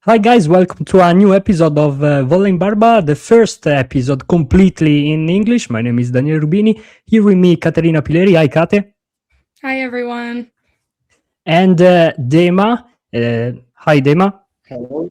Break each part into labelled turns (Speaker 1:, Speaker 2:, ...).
Speaker 1: Hi guys, welcome to a new episode of Volley Barba, the first episode completely in English. My name is Daniele Rubini. Here with me, Caterina Pileri. Hi, Kate.
Speaker 2: Hi, everyone.
Speaker 1: And Dema. Hi, Dema.
Speaker 3: Hello.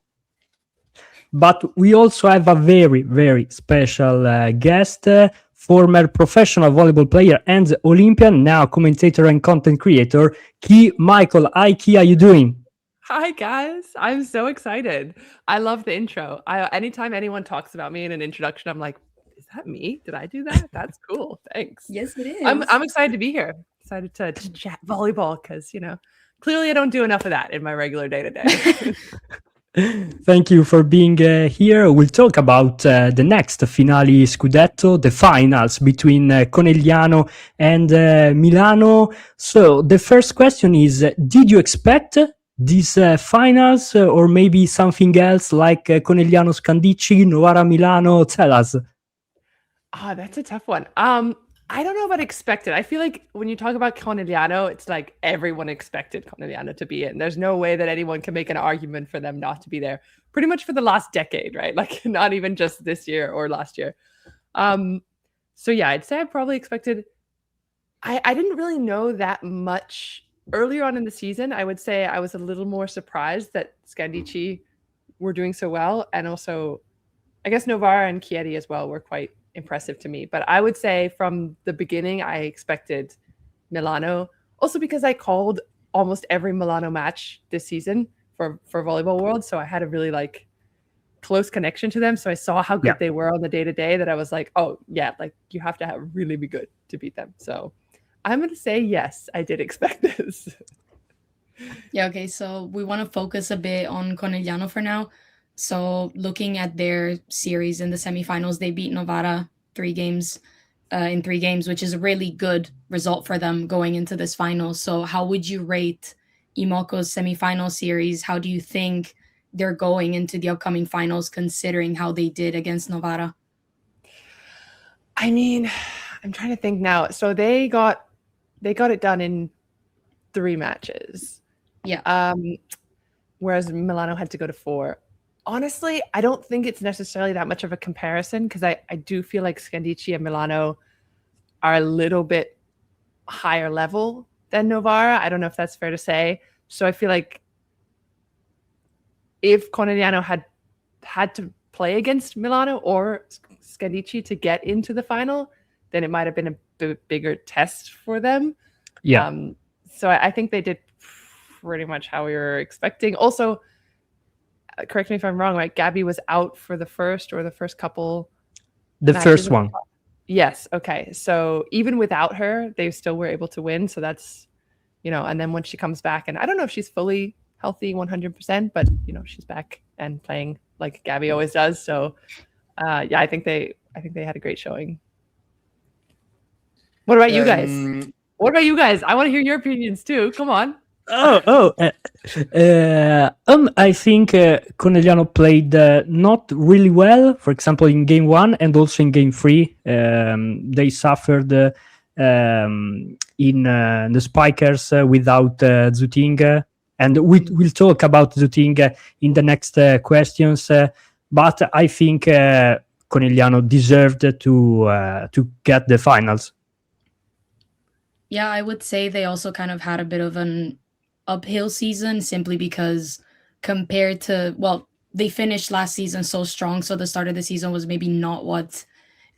Speaker 1: But we also have a very, very special guest, former professional volleyball player and Olympian, now commentator and content creator, CI MICHEL. Hi, CI, how you doing?
Speaker 4: Hi guys, I'm so excited. I love the intro. Anytime anyone talks about me in an introduction, I'm like, is that me? Did I do that? That's cool. Thanks.
Speaker 2: Yes, it is.
Speaker 4: I'm excited to be here. Excited to chat volleyball because, clearly I don't do enough of that in my regular day-to-day.
Speaker 1: Thank you for being here. We'll talk about the next Finali Scudetto, the finals between Conegliano and Milano. So the first question is, did you expect these finals or maybe something else like Conegliano Scandicci, Novara Milano? Tell us.
Speaker 4: That's a tough one. I don't know about expected. I feel like when you talk about Conegliano, it's like everyone expected Conegliano to be in. There's no way that anyone can make an argument for them not to be there. Pretty much for the last decade, right? Like not even just this year or last year. So yeah, I'd say I probably expected. I didn't really know that much earlier on in the season. I would say I was a little more surprised that Scandicci were doing so well, and also I guess Novara and Chieti as well were quite impressive to me. But I would say from the beginning, I expected Milano, also because I called almost every Milano match this season for Volleyball World. So I had a really close connection to them. So I saw how good they were on the day-to-day that I was like, oh yeah, you have to really be good to beat them. So I'm going to say, yes, I did expect this.
Speaker 2: Yeah, okay. So we want to focus a bit on Conegliano for now. So looking at their series in the semifinals, they beat Novara in 3 games, which is a really good result for them going into this final. So how would you rate Imoco's semifinal series? How do you think they're going into the upcoming finals, considering how they did against Novara?
Speaker 4: I mean, I'm trying to think now. So they got it done in 3 matches.
Speaker 2: Yeah.
Speaker 4: Whereas Milano had to go to 4. Honestly, I don't think it's necessarily that much of a comparison because I do feel like Scandicci and Milano are a little bit higher level than Novara. I don't know if that's fair to say. So I feel like if Conegliano had to play against Milano or Scandicci to get into the final, then it might have been a bigger test for them.
Speaker 1: Yeah.
Speaker 4: So I think they did pretty much how we were expecting. Also, correct me if I'm wrong, right? Gabby was out for the first couple.
Speaker 1: The first one.
Speaker 4: Yes. Okay. So even without her, they still were able to win. So that's, and then when she comes back, and I don't know if she's fully healthy 100%, but she's back and playing like Gabby always does. So yeah, I think they had a great showing. What about you guys? I want to hear your opinions too. Come on.
Speaker 1: I think Conegliano played not really well. For example, in game 1 and also in game 3, they suffered in the spikers without Zuting, and we'll talk about Zuting in the next questions. But I think Conegliano deserved to get the finals.
Speaker 2: Yeah, I would say they also kind of had a bit of an uphill season simply because compared to, they finished last season so strong. So the start of the season was maybe not what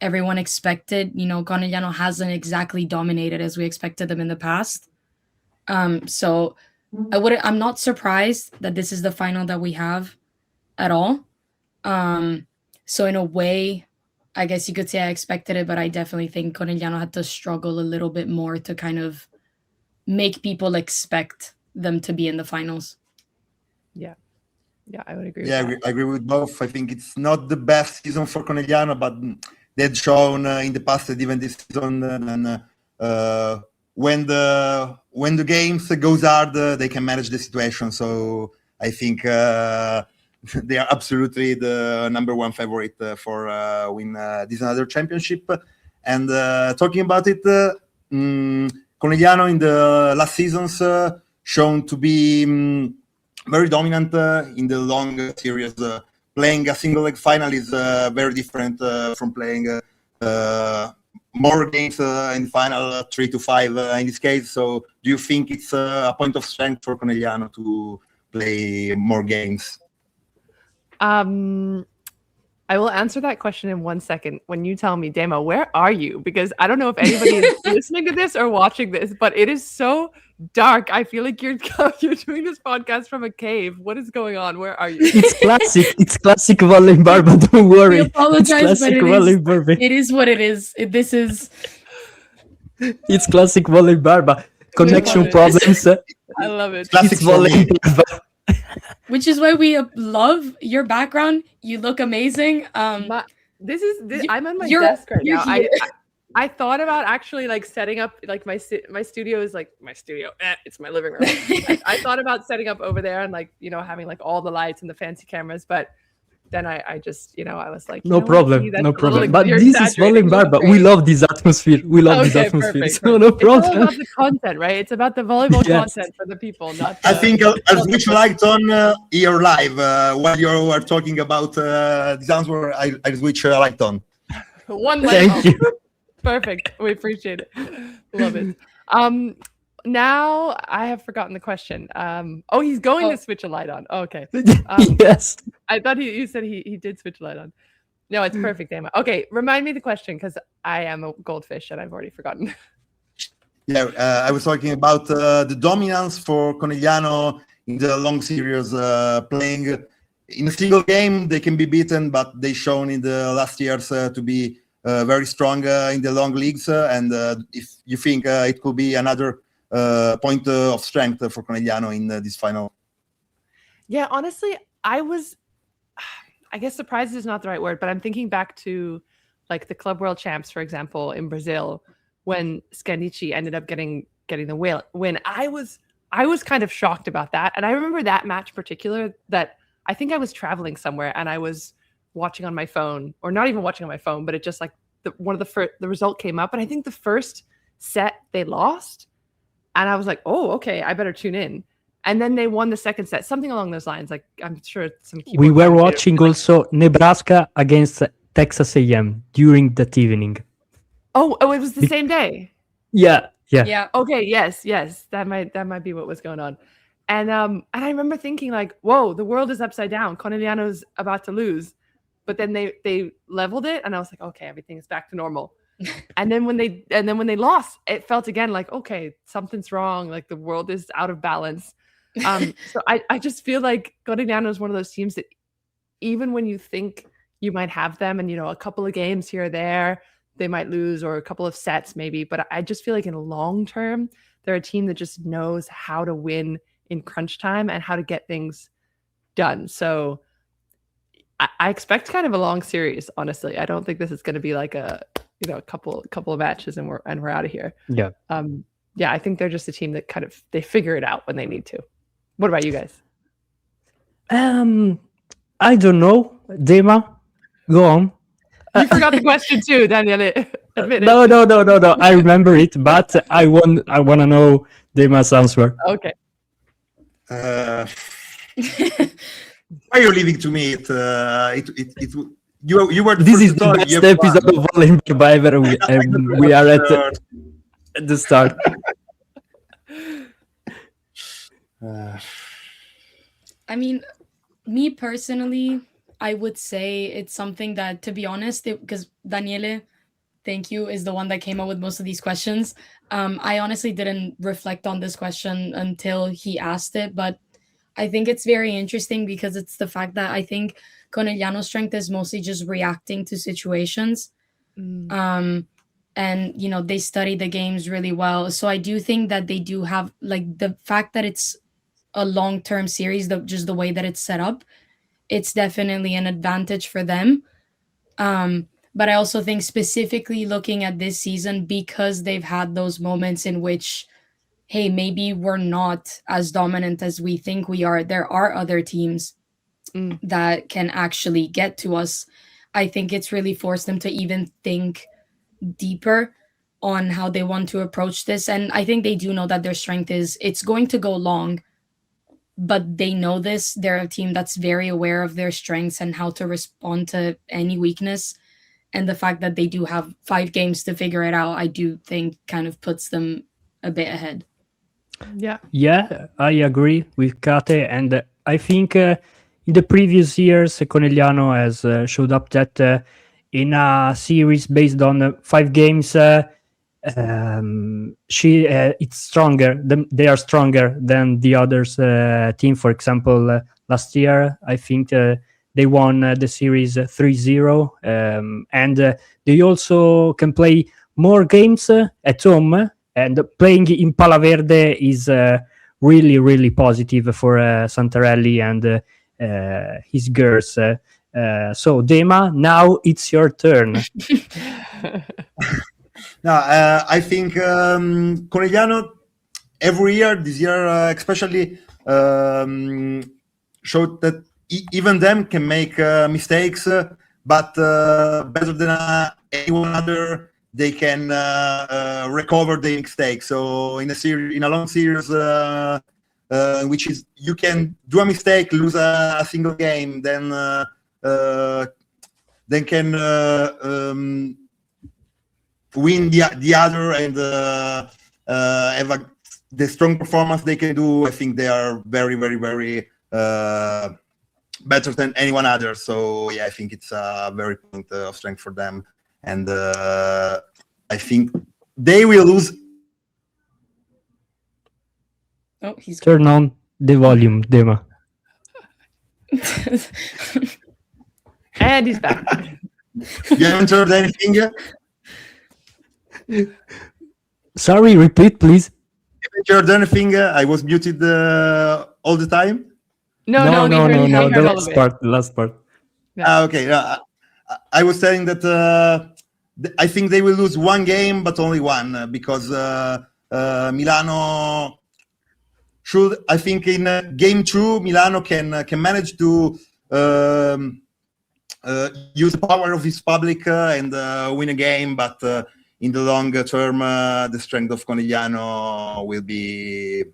Speaker 2: everyone expected. Conegliano hasn't exactly dominated as we expected them in the past. So I'm not surprised that this is the final that we have at all. So in a way, I guess you could say I expected it, but I definitely think Conegliano had to struggle a little bit more to kind of make people expect them to be in the finals.
Speaker 4: Yeah, I would agree.
Speaker 3: Yeah, I agree with both. I think it's not the best season for Conegliano, but they've shown in the past that even this season, when the games goes hard, they can manage the situation. So I think they are absolutely the number 1 favorite for win this another championship. And talking about it, Conegliano in the last seasons shown to be very dominant in the long series. Playing a single leg final is very different from playing more games in the final, 3 to 5 in this case. So do you think it's a point of strength for Conegliano to play more games?
Speaker 4: I will answer that question in 1 second when you tell me, Demo, where are you? Because I don't know if anybody is listening to this or watching this, but it is so dark. I feel like you're doing this podcast from a cave. What is going on? Where are you?
Speaker 1: It's classic. It's classic Volley Barba. Don't worry.
Speaker 2: We apologize, but
Speaker 1: it
Speaker 2: is what it is. This is.
Speaker 1: It's classic Volley Barba. Connection problems.
Speaker 4: I love it.
Speaker 3: Classic
Speaker 1: It's Volley Barba.
Speaker 2: Which is why we love your background. You look amazing.
Speaker 4: I'm on my desk right now. I thought about actually like setting up like my studio is like my studio. It's my living room. I thought about setting up over there and like having like all the lights and the fancy cameras, but then I just I was like
Speaker 1: no problem.
Speaker 4: Like,
Speaker 1: but this is Volley Barba. We love this atmosphere.
Speaker 4: Perfect.
Speaker 1: So no problem.
Speaker 4: It's all about the content, right? It's about the volleyball content for the people. Not.
Speaker 3: I think I'll switch light on here live while you are talking about this answer. I'll switch light on.
Speaker 4: One light.
Speaker 1: Thank you.
Speaker 4: Perfect. We appreciate it. Love it. Now I have forgotten the question. He's going to switch a light on. Okay.
Speaker 1: Yes.
Speaker 4: I thought you said he did switch a light on. No, it's perfect, Emma. Okay, remind me the question because I am a goldfish and I've already forgotten.
Speaker 3: Yeah, I was talking about the dominance for Conegliano in the long series, playing in a single game. They can be beaten, but they shown in the last years to be very strong in the long leagues. And if you think it could be another point of strength for Conegliano in this final.
Speaker 4: Yeah, honestly, I guess surprised is not the right word, but I'm thinking back to like the Club World Champs, for example, in Brazil, when Scudetto ended up getting the win. I was kind of shocked about that. And I remember that match particular that I think I was traveling somewhere and I was watching on my phone, or not even watching on my phone, but it just like the result came up. And I think the first set they lost. And I was like, oh, okay, I better tune in. And then they won the second set, something along those lines. Like I'm sure some.
Speaker 1: We were watching also Nebraska against Texas A&M during that evening.
Speaker 4: Oh, it was the same day.
Speaker 1: Yeah.
Speaker 4: Okay, yes, that might be what was going on. And I remember thinking like, whoa, the world is upside down. Conegliano's about to lose, but then they leveled it, and I was like, okay, everything is back to normal. And then when they lost, it felt again like, okay, something's wrong. Like the world is out of balance. So I just feel like Conegliano is one of those teams that even when you think you might have them and a couple of games here or there, they might lose, or a couple of sets maybe, but I just feel like in long term they're a team that just knows how to win in crunch time and how to get things done. So I expect kind of a long series, honestly. I don't think this is going to be like a couple of matches and we're out of here.
Speaker 1: Yeah.
Speaker 4: I think they're just a team that kind of they figure it out when they need to. What about you guys?
Speaker 1: I don't know. Dema, go on.
Speaker 4: You forgot the question too, Daniele. Admit it.
Speaker 1: No. I remember it, but I want to know Dema's answer.
Speaker 4: Okay.
Speaker 3: Why are you leaving to me? You were.
Speaker 1: This is the best episode of Volley ever. We are at the start.
Speaker 2: I mean, me personally, I would say it's something that, to be honest, because Daniele, thank you, is the one that came up with most of these questions. I honestly didn't reflect on this question until he asked it, but I think it's very interesting because it's the fact that I think Conegliano's strength is mostly just reacting to situations. And, they study the games really well. So I do think that they do have, like, the fact that it's a long-term series, just the way that it's set up, it's definitely an advantage for them. But I also think specifically looking at this season, because they've had those moments in which, hey, maybe we're not as dominant as we think we are. There are other teams that can actually get to us. I think it's really forced them to even think deeper on how they want to approach this. And I think they do know that their strength is it's going to go long, but they know this. They're a team that's very aware of their strengths and how to respond to any weakness. And the fact that they do have 5 games to figure it out, I do think kind of puts them a bit ahead.
Speaker 1: Yeah, I agree with Kate, and I think in the previous years, Conegliano has showed up that in a series based on 5 games, it's stronger. They are stronger than the others team. For example, last year, I think they won the series 3-0, and they also can play more games at home. And playing in Palaverde is really, really positive for Santarelli and his girls. So, Dema, now it's your turn.
Speaker 3: No, I think Conegliano every year, this year especially, showed that even them can make mistakes, but better than anyone other, they can recover the mistake. So in a long series, which is you can do a mistake, lose a single game, then can win the other and have the strong performance they can do. I think they are very, very, very better than anyone other. So yeah, I think it's a very point of strength for them. And I think they will lose.
Speaker 2: Oh, he's
Speaker 1: Turn on the volume, Dema.
Speaker 4: And he's back.
Speaker 3: You haven't heard anything yet?
Speaker 1: Sorry, repeat, please.
Speaker 3: Haven't heard anything? I was muted all the time.
Speaker 4: No.
Speaker 1: The last part.
Speaker 3: Okay. I was saying that I think they will lose one game, but only one, because Milano should. I think in game 2, Milano can manage to use the power of his public and win a game, but in the longer term, the strength of Conegliano will be.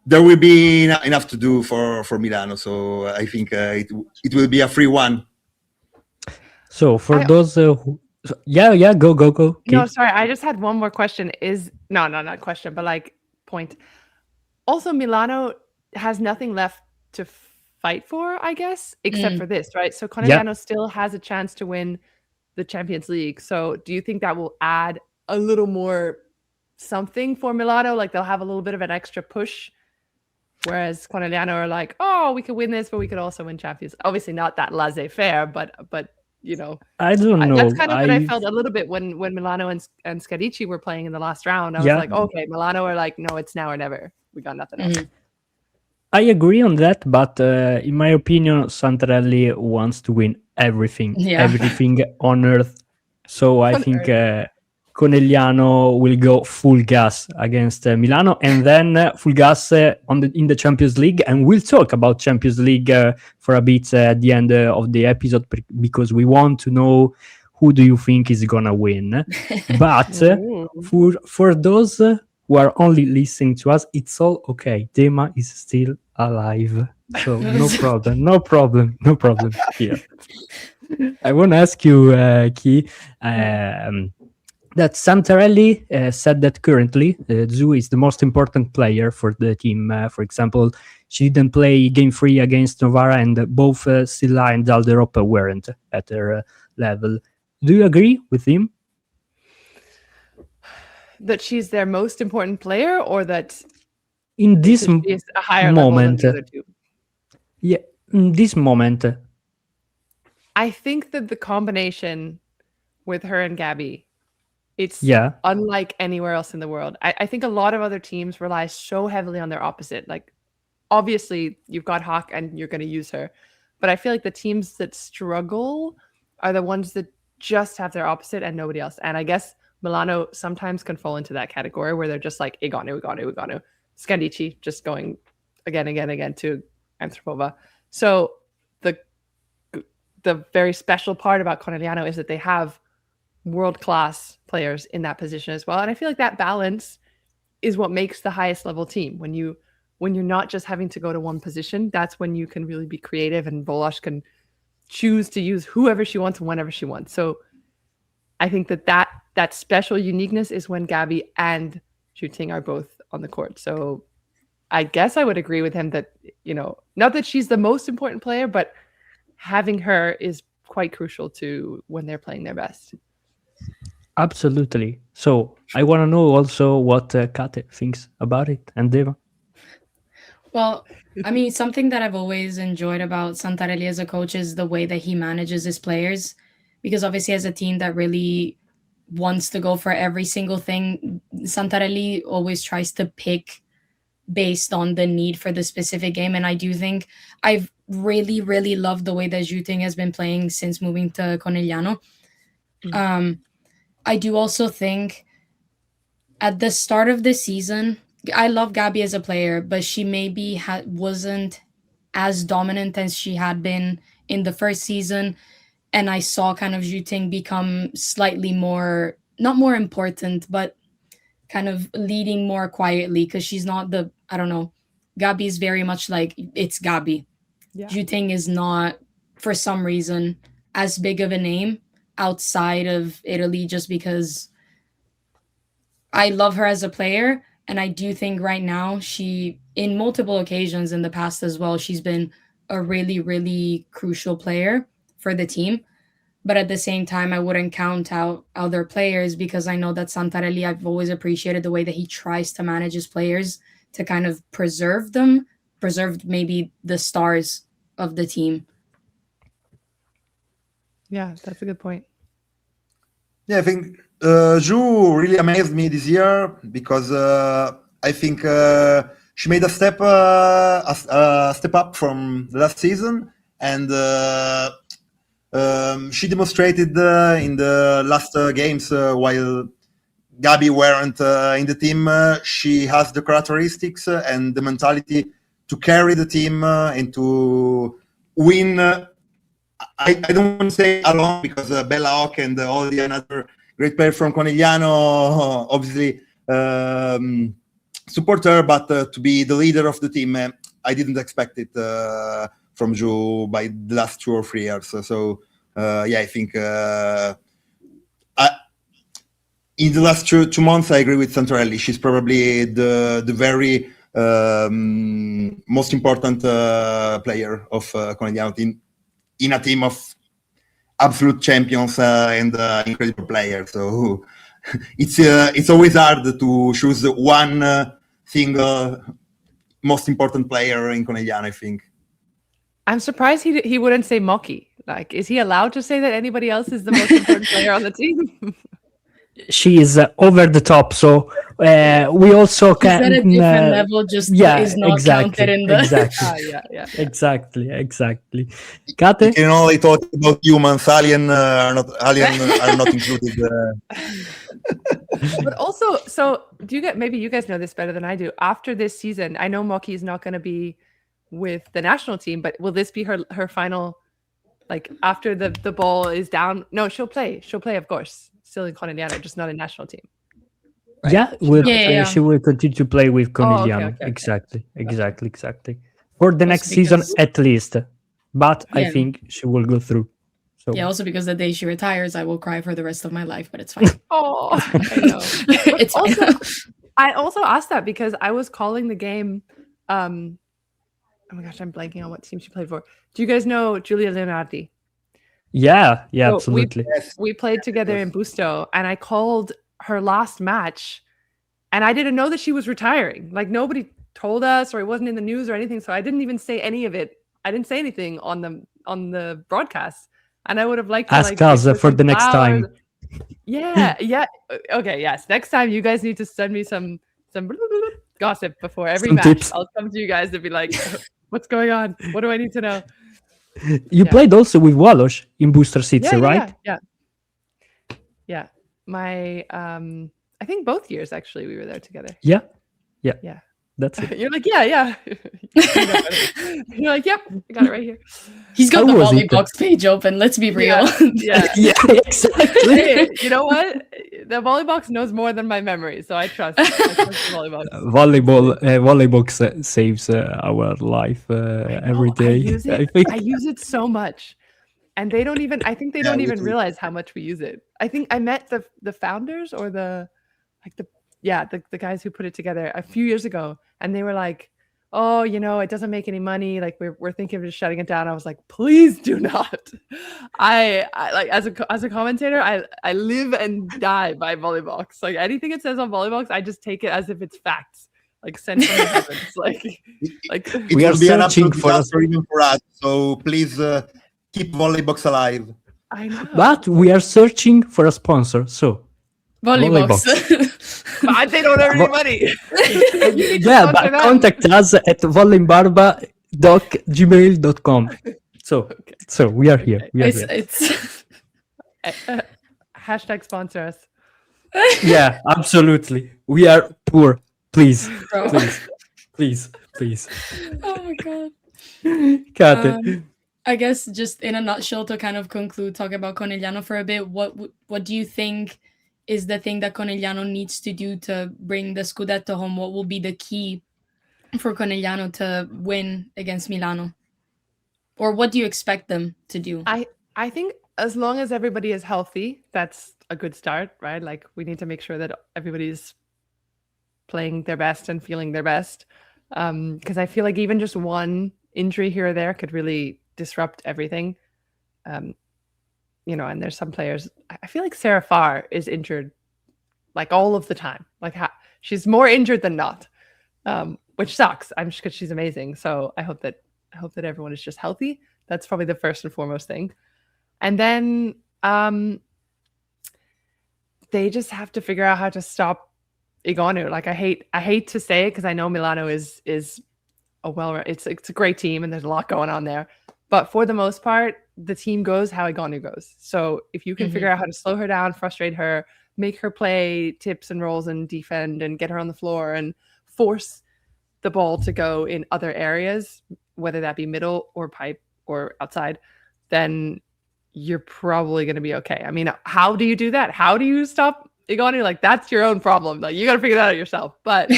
Speaker 3: There will be enough to do for Milano, so I think it will be a 3-1.
Speaker 1: So for those who... Yeah, go. Okay.
Speaker 4: No, sorry, I just had one more question. Not question, but like point. Also, Milano has nothing left to fight for, I guess, except for this, right? So Conegliano still has a chance to win the Champions League. So do you think that will add a little more something for Milano? Like they'll have a little bit of an extra push, whereas Conegliano are like, oh, we could win this, but we could also win Champions. Obviously not that laissez-faire, but you know,
Speaker 1: I don't know.
Speaker 4: That's kind of what I felt a little bit when Milano and Scudetto were playing in the last round. I was like, okay, Milano are like, no, it's now or never. We got nothing else.
Speaker 1: I agree on that, but in my opinion, Santarelli wants to win everything on earth. So I think Conegliano will go full gas against Milano, and then full gas in the Champions League. And we'll talk about Champions League for a bit at the end of the episode, because we want to know who do you think is gonna win. But for those who are only listening to us, it's all okay. Dema is still alive, so no problem here. I want to ask you, Key, that Santarelli said that currently Zu is the most important player for the team. For example, she didn't play game 3 against Novara, and both Silla and Alderopa weren't at her level. Do you agree with him?
Speaker 4: That she's their most important player, or that
Speaker 1: in this
Speaker 4: is a higher
Speaker 1: moment,
Speaker 4: level than the other two?
Speaker 1: Yeah, in this moment.
Speaker 4: I think that the combination with her and Gabby, it's unlike anywhere else in the world. I think a lot of other teams rely so heavily on their opposite. Like, obviously, you've got Hawk and you're going to use her. But I feel like the teams that struggle are the ones that just have their opposite and nobody else. And I guess Milano sometimes can fall into that category where they're just like, Iganu. Scudetto just going again to Antropova. So the very special part about Conegliano is that they have world-class players in that position as well. And I feel like that balance is what makes the highest level team. When you when you're not just having to go to one position, that's when you can really be creative, and Volash can choose to use whoever she wants whenever she wants. So I think that special uniqueness is when Gabby and Zhu Ting are both on the court. So I guess I would agree with him that, not that she's the most important player, but having her is quite crucial to when they're playing their best.
Speaker 1: Absolutely. So I want to know also what Kate thinks about it, and Deva.
Speaker 2: Well, I mean, something that I've always enjoyed about Santarelli as a coach is the way that he manages his players, because obviously as a team that really wants to go for every single thing, Santarelli always tries to pick based on the need for the specific game. And I do think I've really, really loved the way that Zhu Ting has been playing since moving to Conegliano. I do also think at the start of the season, I love Gabby as a player, but she maybe wasn't as dominant as she had been in the first season. And I saw kind of Zhu Ting become slightly more, not more important, but kind of leading more quietly, because she's not I don't know, Gabby is very much like, it's Gabby. Yeah. Zhu Ting is not, for some reason, as big of a name outside of Italy, just because I love her as a player. And I do think right now she, in multiple occasions in the past as well, she's been a really, really crucial player for the team. But at the same time, I wouldn't count out other players, because I know that Santarelli, I've always appreciated the way that he tries to manage his players to kind of preserve maybe the stars of the team.
Speaker 4: Yeah, that's a good point.
Speaker 3: Yeah, I think Zhu really amazed me this year, because I think she made a step up from the last season, and she demonstrated in the last games, while Gabby weren't in the team, she has the characteristics and the mentality to carry the team and to win. I don't want to say alone, because Bella Hock and all the another great players from Conegliano obviously support her, but to be the leader of the team, I didn't expect it from Zhu by the last 2 or 3 years. So yeah, I think in the last 2 months, I agree with Santarelli. She's probably the very most important player of Conegliano in a team of absolute champions and incredible players. So it's always hard to choose one single most important player in Conegliano, I think.
Speaker 4: I'm surprised he wouldn't say Moki. Like, is he allowed to say that anybody else is the most important player on the team?
Speaker 1: She is over the top, so we also can.
Speaker 2: At a different level, just is not counted in the.
Speaker 1: Exactly. Exactly.
Speaker 3: Kate? You can only talk about humans. Alien are not included.
Speaker 4: But also, so maybe you guys know this better than I do. After this season, I know Moki is not going to be with the national team, but will this be her final? Like, after the ball is down? No, she'll play. Of course. Still in Conegliano, just not a national team. Right?
Speaker 1: Yeah, she will continue to play with Conegliano. Okay. Exactly. For the next season at least. But I think she will go through. So.
Speaker 2: Yeah, also because the day she retires, I will cry for the rest of my life, but it's fine.
Speaker 4: Oh, I know. It's also, I also asked that because I was calling the game. Oh my gosh, I'm blanking on what team she played for. Do you guys know Giulia Leonardi?
Speaker 1: Yeah, so absolutely.
Speaker 4: We played together in Busto, and I called her last match, and I didn't know that she was retiring. Like, nobody told us, or it wasn't in the news or anything, so I didn't even say any of it. I didn't say anything on the broadcast, and I would have liked to
Speaker 1: ask us for the next time.
Speaker 4: Yeah. Okay, yes. Next time, you guys need to send me some gossip before every match. Tips. I'll come to you guys and be like, "What's going on? What do I need to know?"
Speaker 1: You played also with Walosz in Booster City, right?
Speaker 4: Yeah. My I think both years actually we were there together.
Speaker 1: Yeah. That's it.
Speaker 4: You're like, yeah. You're like, yep, I got it right here.
Speaker 2: He's got
Speaker 1: How
Speaker 2: the
Speaker 1: was
Speaker 2: Volley
Speaker 1: it?
Speaker 2: Box page open. Let's be real.
Speaker 4: Yeah.
Speaker 1: Yeah, exactly.
Speaker 4: Hey, you know what? The Volleybox knows more than my memory, so I trust the Volleybox.
Speaker 1: Volleybox saves our life every day. I think.
Speaker 4: I use it so much. And they don't even, I think they don't
Speaker 3: me
Speaker 4: even
Speaker 3: too.
Speaker 4: realize how much we use it. I think I met the founders or the guys who put it together a few years ago. And they were like, oh, it doesn't make any money. Like we're thinking of just shutting it down. I was like, please do not. I like as a commentator, I live and die by Volleybox. Like anything it says on Volleybox, I just take it as if it's facts. Like sent from the heavens. Like
Speaker 3: It
Speaker 1: We are
Speaker 3: will be an
Speaker 1: searching
Speaker 3: absolute
Speaker 1: for a-
Speaker 3: disaster even for us. So please keep Volleybox alive.
Speaker 4: I know.
Speaker 1: But we are searching for a sponsor. So
Speaker 2: Volley Box.
Speaker 4: But they don't earn any money.
Speaker 1: yeah, but contact us at volleybarba.gmail.com. So we are here. We are here.
Speaker 2: It's
Speaker 4: Hashtag sponsor us.
Speaker 1: Yeah, absolutely. We are poor. Please,
Speaker 2: Bro.
Speaker 1: please.
Speaker 2: Oh my god.
Speaker 1: Kate.
Speaker 2: I guess just in a nutshell to kind of conclude talking about Conegliano for a bit, what do you think is the thing that Conegliano needs to do to bring the Scudetto home? What will be the key for Conegliano to win against Milano? Or what do you expect them to do?
Speaker 4: I think as long as everybody is healthy, that's a good start, right? Like we need to make sure that everybody's playing their best and feeling their best. Because I feel like even just one injury here or there could really disrupt everything. And there's some players, I feel like Sarah Farr is injured like all of the time. Like she's more injured than not, which sucks. I'm just because she's amazing. So I hope that everyone is just healthy. That's probably the first and foremost thing. And then they just have to figure out how to stop Igonu. Like I hate to say it because I know Milano is it's a great team and there's a lot going on there. But for the most part, the team goes how Igonu goes. So if you can figure out how to slow her down, frustrate her, make her play tips and rolls and defend and get her on the floor and force the ball to go in other areas, whether that be middle or pipe or outside, then you're probably going to be okay. I mean, how do you do that? How do you stop Igonu? Like that's your own problem. Like you got to figure that out yourself. But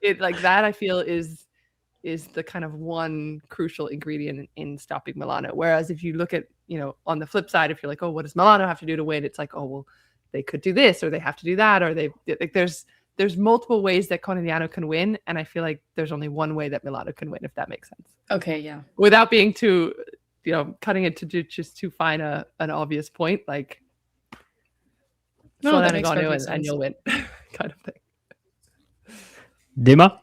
Speaker 4: it like that I feel is the kind of one crucial ingredient in stopping Milano. Whereas if you look at, on the flip side, if you're like, oh, what does Milano have to do to win? It's like, oh, well, they could do this or they have to do that, or there's multiple ways that Conegliano can win. And I feel like there's only one way that Milano can win, if that makes sense.
Speaker 2: Okay, yeah.
Speaker 4: Without being too, cutting it to just too fine an obvious point, like slow down Igonu and you'll win kind of thing.
Speaker 1: Dima?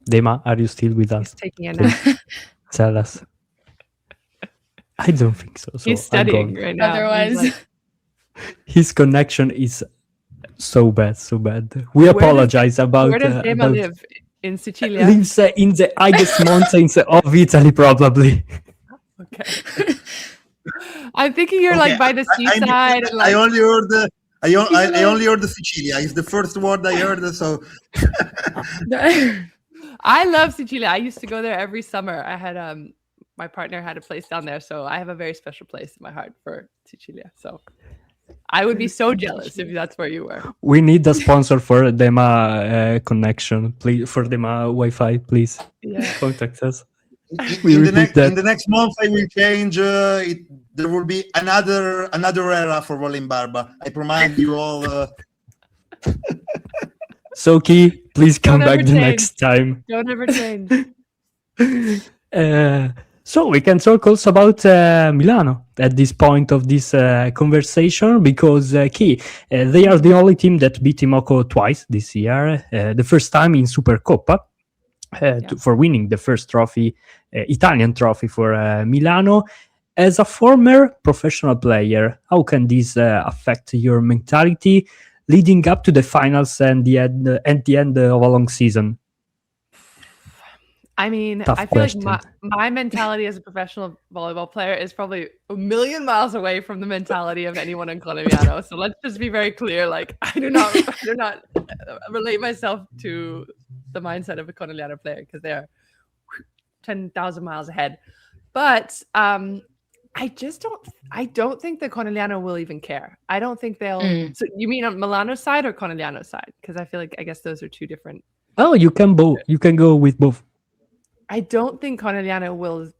Speaker 1: Dema, are you still with us?
Speaker 4: He's taking a nap.
Speaker 1: Tell us. I don't think so.
Speaker 4: He's studying right now.
Speaker 2: Otherwise,
Speaker 1: his connection is so bad. We apologize about.
Speaker 4: Where does Dema live? In Sicilia?
Speaker 1: Lives in the highest mountains of Italy, probably.
Speaker 4: Okay. I'm thinking you're like by the seaside.
Speaker 3: I only heard the. I only heard the Sicilia. It's the first word I heard. So.
Speaker 4: I love Sicilia. I used to go there every summer. I had my partner had a place down there, so I have a very special place in my heart for Sicilia. So I would be so jealous if that's where you were.
Speaker 1: We need a sponsor for Dema connection, please. For Dema Wi-Fi, please.
Speaker 4: Yeah.
Speaker 1: Contact us.
Speaker 3: In the next month, I will change. There will be another era for Volley Barba. I promise you all.
Speaker 1: Soki, please come back the next time.
Speaker 4: Don't ever change.
Speaker 1: So we can talk also about Milano at this point of this conversation, because they are the only team that beat Imoco twice this year. The first time in Supercoppa for winning the first trophy, Italian trophy for Milano. As a former professional player, how can this affect your mentality leading up to the finals and the end of a long season?
Speaker 4: I mean,
Speaker 1: Tough
Speaker 4: I feel
Speaker 1: question.
Speaker 4: like my mentality as a professional volleyball player is probably a million miles away from the mentality of anyone in Conegliano. So let's just be very clear. Like, I do not relate myself to the mindset of a Conegliano player because they are 10,000 miles ahead. But I don't think the Conegliano will even care. I don't think they'll. So you mean on Milano's side or Conegliano's side? Because I feel like I guess those are two different.
Speaker 1: Oh, you can go with both.
Speaker 4: I don't think Conegliano will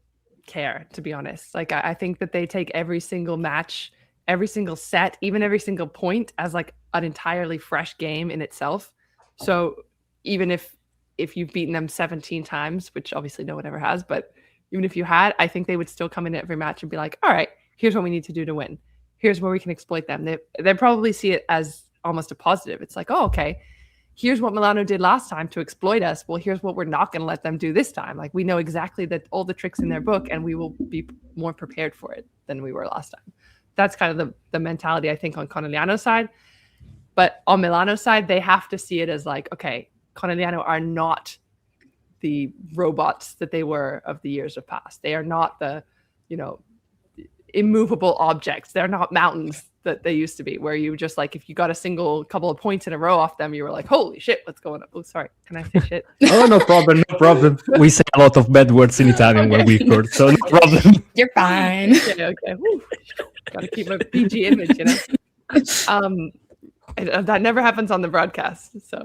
Speaker 4: care, to be honest. Like, I think that they take every single match, every single set, even every single point as like an entirely fresh game in itself. So even if you've beaten them 17 times, which obviously no one ever has, but even if you had, I think they would still come in every match and be like, all right, here's what we need to do to win. Here's where we can exploit them. They probably see it as almost a positive. It's like, oh, okay, here's what Milano did last time to exploit us. Well, here's what we're not going to let them do this time. Like, we know exactly that all the tricks in their book, and we will be more prepared for it than we were last time. That's kind of the mentality, I think, on Conegliano's side. But on Milano's side, they have to see it as like, okay, Conegliano are not the robots that they were of the years of past. They are not the, immovable objects. They're not mountains that they used to be, where you just like, if you got a single couple of points in a row off them, you were like, holy shit, what's going on? Oh, sorry. Can I say shit?
Speaker 1: Oh, no problem. No problem. We say a lot of bad words in Italian when we record, so no problem.
Speaker 2: You're fine.
Speaker 4: Okay. Gotta keep my PG image, that never happens on the broadcast. So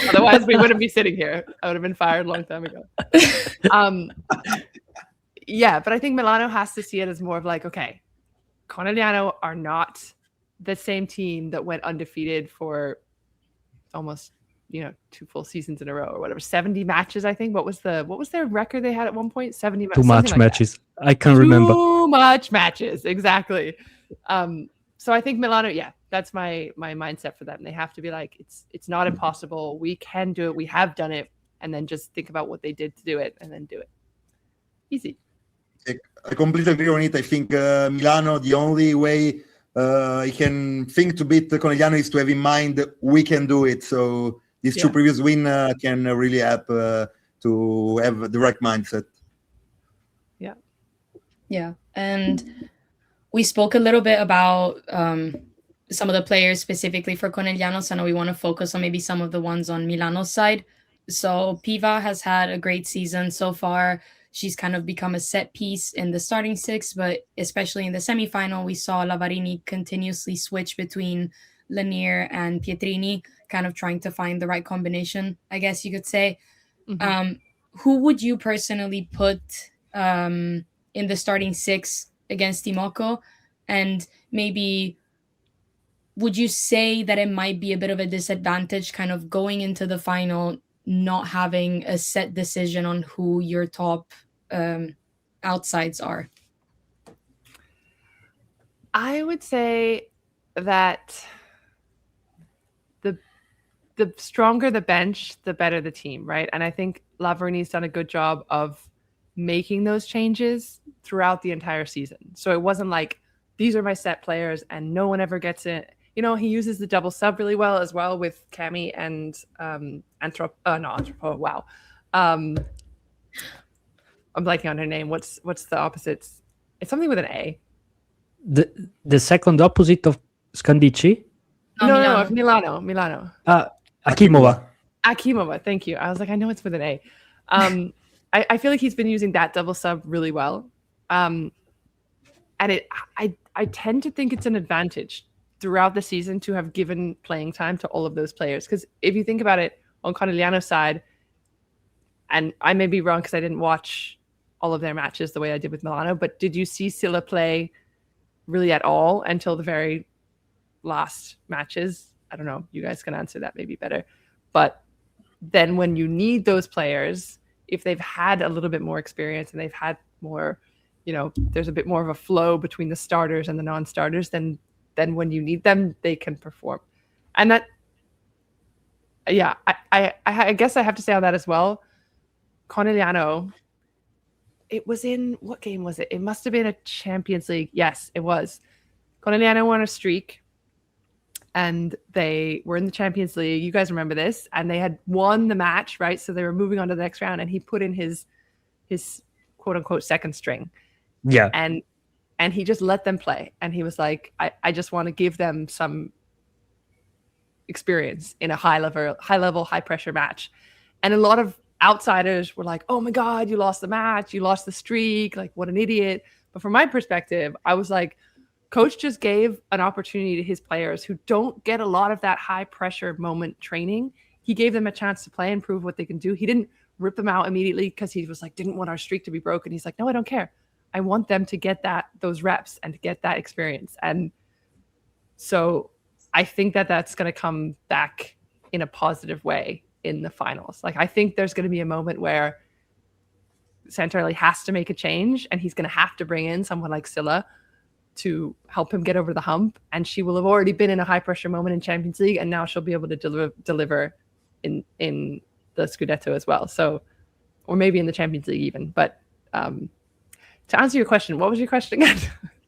Speaker 4: otherwise we wouldn't be sitting here. I would have been fired a long time ago. Yeah, but I think Milano has to see it as more of like, okay, Conegliano are not the same team that went undefeated for almost, 2 full seasons in a row or whatever. 70 matches, I think. What was their record they had at one point? 70 matches.
Speaker 1: Too much matches. I can't remember.
Speaker 4: Too much matches, exactly. So I think Milano, yeah, that's my mindset for them. They have to be like, it's not impossible. We can do it. We have done it. And then just think about what they did to do it and then do it. Easy.
Speaker 3: I completely agree on it. I think Milano, the only way he can think to beat Conegliano is to have in mind we can do it. So these two previous wins can really help to have the right mindset.
Speaker 4: Yeah.
Speaker 2: Yeah. And we spoke a little bit about some of the players specifically for Conegliano. So I know we want to focus on maybe some of the ones on Milano's side. So Piva has had a great season so far. She's kind of become a set piece in the starting six, but especially in the semifinal, we saw Lavarini continuously switch between Lanier and Pietrini, kind of trying to find the right combination, I guess you could say. Mm-hmm. Who would you personally put in the starting six against Timoco? And maybe would you say that it might be a bit of a disadvantage kind of going into the final, not having a set decision on who your top outsides are?
Speaker 4: I would say that the stronger the bench, the better the team, right? And I think Lavarini's done a good job of making those changes throughout the entire season. So it wasn't like, these are my set players and no one ever gets it. He uses the double sub really well as well with Cami and Antropo. Wow. I'm blanking on her name. What's the opposites? It's something with an A.
Speaker 1: The second opposite of Scandici?
Speaker 4: No, of Milano.
Speaker 1: Akimova.
Speaker 4: Thank you. I was like, I know it's with an A. I feel like he's been using that double sub really well. And I tend to think it's an advantage throughout the season to have given playing time to all of those players. Because if you think about it on Conegliano's side, and I may be wrong because I didn't watch all of their matches the way I did with Milano, but did you see Silla play really at all until the very last matches? I don't know. You guys can answer that maybe better. But then when you need those players, if they've had a little bit more experience and they've had more, there's a bit more of a flow between the starters and the non-starters, then when you need them, they can perform. And that, yeah, I guess I have to say on that as well. Conegliano, it was in, what game was it? It must have been a Champions League. Yes, it was. Conegliano won a streak. and they were in the Champions League. You guys remember this? And they had won the match, right? So they were moving on to the next round, and he put in his quote unquote second string.
Speaker 1: Yeah.
Speaker 4: And he just let them play. And he was like, I just want to give them some experience in a high level, high pressure match. And a lot of outsiders were like, oh my God, you lost the match, you lost the streak, like what an idiot. But from my perspective, I was like, coach just gave an opportunity to his players who don't get a lot of that high pressure moment training. He gave them a chance to play and prove what they can do. He didn't rip them out immediately because he was like, didn't want our streak to be broken. He's like, no, I don't care. I want them to get those reps and to get that experience. And so I think that that's going to come back in a positive way in the finals. Like, I think there's going to be a moment where Santarelli has to make a change, and he's going to have to bring in someone like Scylla to help him get over the hump. And she will have already been in a high pressure moment in Champions League, and now she'll be able to deliver in the Scudetto as well. So, or maybe in the Champions League even. But to answer your question, what was your question again?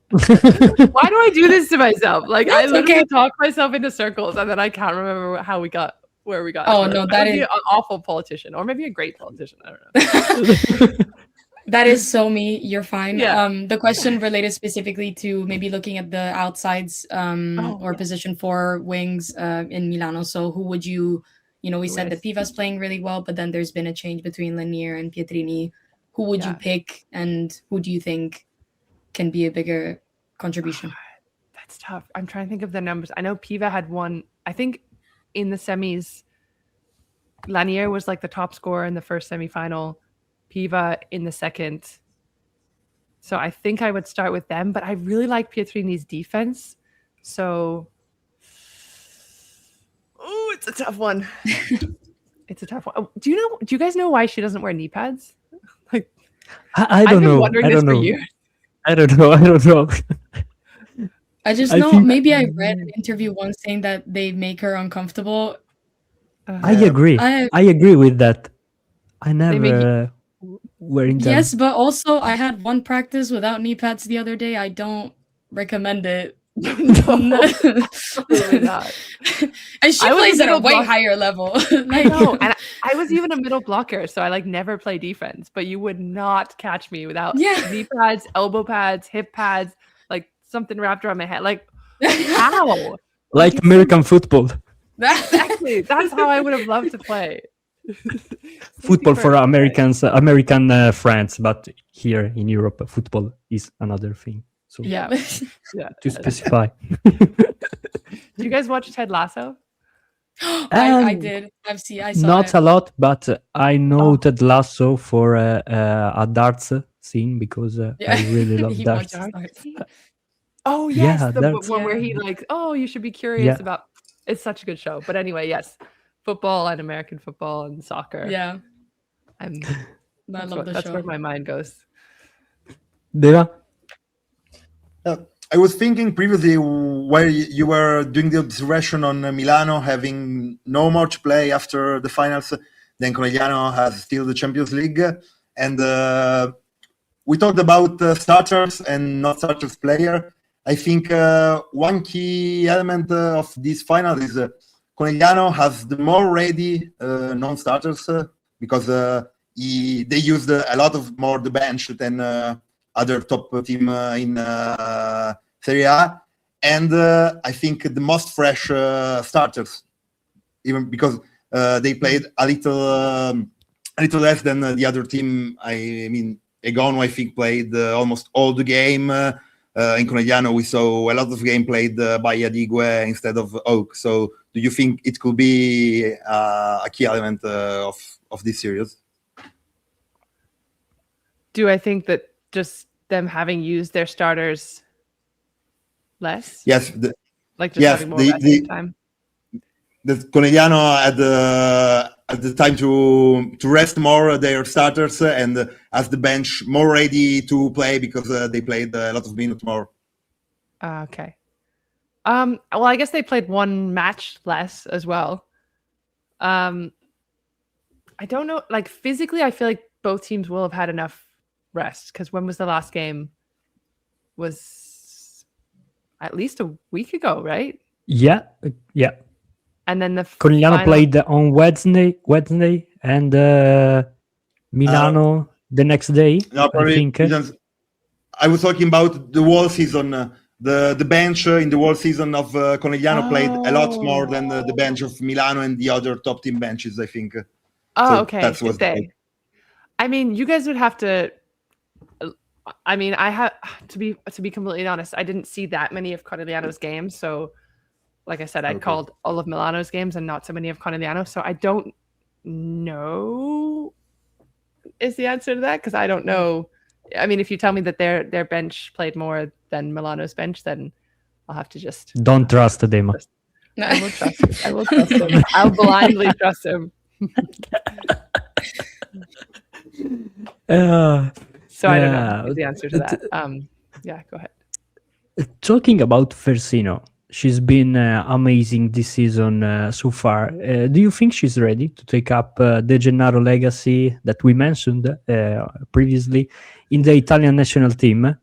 Speaker 4: Why do I do this to myself? Like, I literally talk myself into circles, and then I can't remember how we got where we got.
Speaker 2: Oh no, that is
Speaker 4: an awful politician, or maybe a great politician. I don't know.
Speaker 2: That is so me. You're fine.
Speaker 4: Yeah.
Speaker 2: The question related specifically to maybe looking at the outsides position 4 wings in Milano. So who would you we said that Piva's playing really well, but then there's been a change between Lanier and Pietrini. Who would you pick, and who do you think can be a bigger contribution?
Speaker 4: That's tough. I'm trying to think of the numbers. I know Piva had one. I think in the semis, Lanier was like the top scorer in the first semifinal, Piva in the second. So I think I would start with them, but I really like Pietrini's defense. So, it's a tough one. It's a tough one. Do you guys know why she doesn't wear knee pads? Like,
Speaker 1: I don't know.
Speaker 4: I don't know.
Speaker 1: I don't know.
Speaker 2: I just know, maybe I read an interview once saying that they make her uncomfortable.
Speaker 1: I agree. I agree with that. I never wearing them.
Speaker 2: Yes, but also I had one practice without knee pads the other day. I don't recommend it.
Speaker 4: No, absolutely not.
Speaker 2: And she plays at a way higher level.
Speaker 4: I know, and I was even a middle blocker, so I like never play defense. But you would not catch me without knee pads, elbow pads, hip pads, like something wrapped around my head. Like, how?
Speaker 1: Like American football.
Speaker 4: Exactly. That's how I would have loved to play.
Speaker 1: Football for Americans, American friends, but here in Europe, football is another thing. So
Speaker 4: yeah.
Speaker 1: To specify.
Speaker 4: Do you guys watch Ted Lasso?
Speaker 2: I did. I saw
Speaker 1: not
Speaker 2: it.
Speaker 1: a lot, but I know Ted Lasso for a darts scene because I really love darts.
Speaker 4: Oh yes,
Speaker 1: Yeah,
Speaker 4: the one where he you should be curious about. It's such a good show. But anyway, yes, football and American football and soccer.
Speaker 2: Yeah,
Speaker 4: I
Speaker 2: love the show.
Speaker 4: That's where my mind goes.
Speaker 1: Deva?
Speaker 3: I was thinking previously while you were doing the observation on Milano having no more to play after the finals, then Conegliano has still the Champions League. And we talked about starters and not starters player. I think one key element of this final is Conegliano has the more ready non-starters because they used a lot of more the bench than other top team in Serie A, and I think the most fresh starters, even because they played a little less than the other team. I mean, Egono, I think, played almost all the game. In Conegliano, we saw a lot of game played by Adigwe instead of Oak. So, do you think it could be a key element of this series?
Speaker 4: Do I think that just them having used their starters less?
Speaker 3: Yes.
Speaker 4: Having more resting time?
Speaker 3: The Conegliano had the time to rest more their starters and as the bench more ready to play because they played a lot of minutes more.
Speaker 4: Okay. Well, I guess they played one match less as well. I don't know. Like physically, I feel like both teams will have had enough rest because when was the last game? Was at least a week ago, right?
Speaker 1: Yeah.
Speaker 4: And then the
Speaker 1: Conigliano
Speaker 4: final-
Speaker 1: played on Wednesday, and Milano the next day.
Speaker 3: No,
Speaker 1: I
Speaker 3: probably
Speaker 1: think.
Speaker 3: I was talking about the whole season. The bench in the whole season of Conigliano played a lot more than the bench of Milano and the other top team benches, I think.
Speaker 4: Oh,
Speaker 3: So
Speaker 4: okay.
Speaker 3: that's
Speaker 4: Did
Speaker 3: what
Speaker 4: they? I mean, you guys would have to. I mean, I have to be completely honest. I didn't see that many of Conigliano's games, so like I said, I called all of Milano's games and not so many of Conigliano. So I don't know is the answer to that, because I don't know. I mean, if you tell me that their bench played more than Milano's bench, then I'll have to just
Speaker 1: Don't trust them.
Speaker 4: I will trust him. I will trust him. I'll blindly trust him. So I don't know is the answer to that. Yeah, go ahead.
Speaker 1: Talking about Versino, she's been amazing this season so far. Do you think she's ready to take up the Gennaro legacy that we mentioned previously in the Italian national team?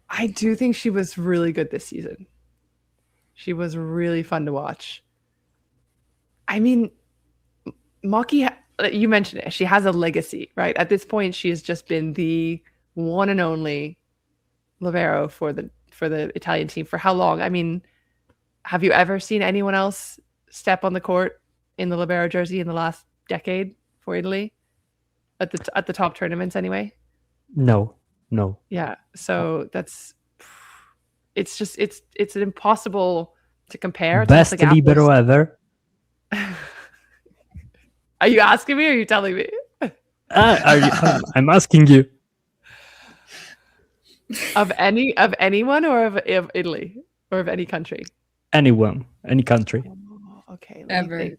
Speaker 4: I do think she was really good this season. She was really fun to watch. I mean, Maki, you mentioned it. She has a legacy, right? At this point, she has just been the one and only libero for the Italian team for how long? I mean, have you ever seen anyone else step on the court in the libero jersey in the last decade for Italy at the top tournaments anyway?
Speaker 1: No.
Speaker 4: Yeah, so it's an impossible to compare. It's
Speaker 1: Best
Speaker 4: like
Speaker 1: libero ever.
Speaker 4: Are you asking me or are you telling me?
Speaker 1: I'm asking you.
Speaker 4: Of anyone or of Italy or of any country?
Speaker 1: Anyone, any country.
Speaker 4: Oh, okay.
Speaker 2: Ever.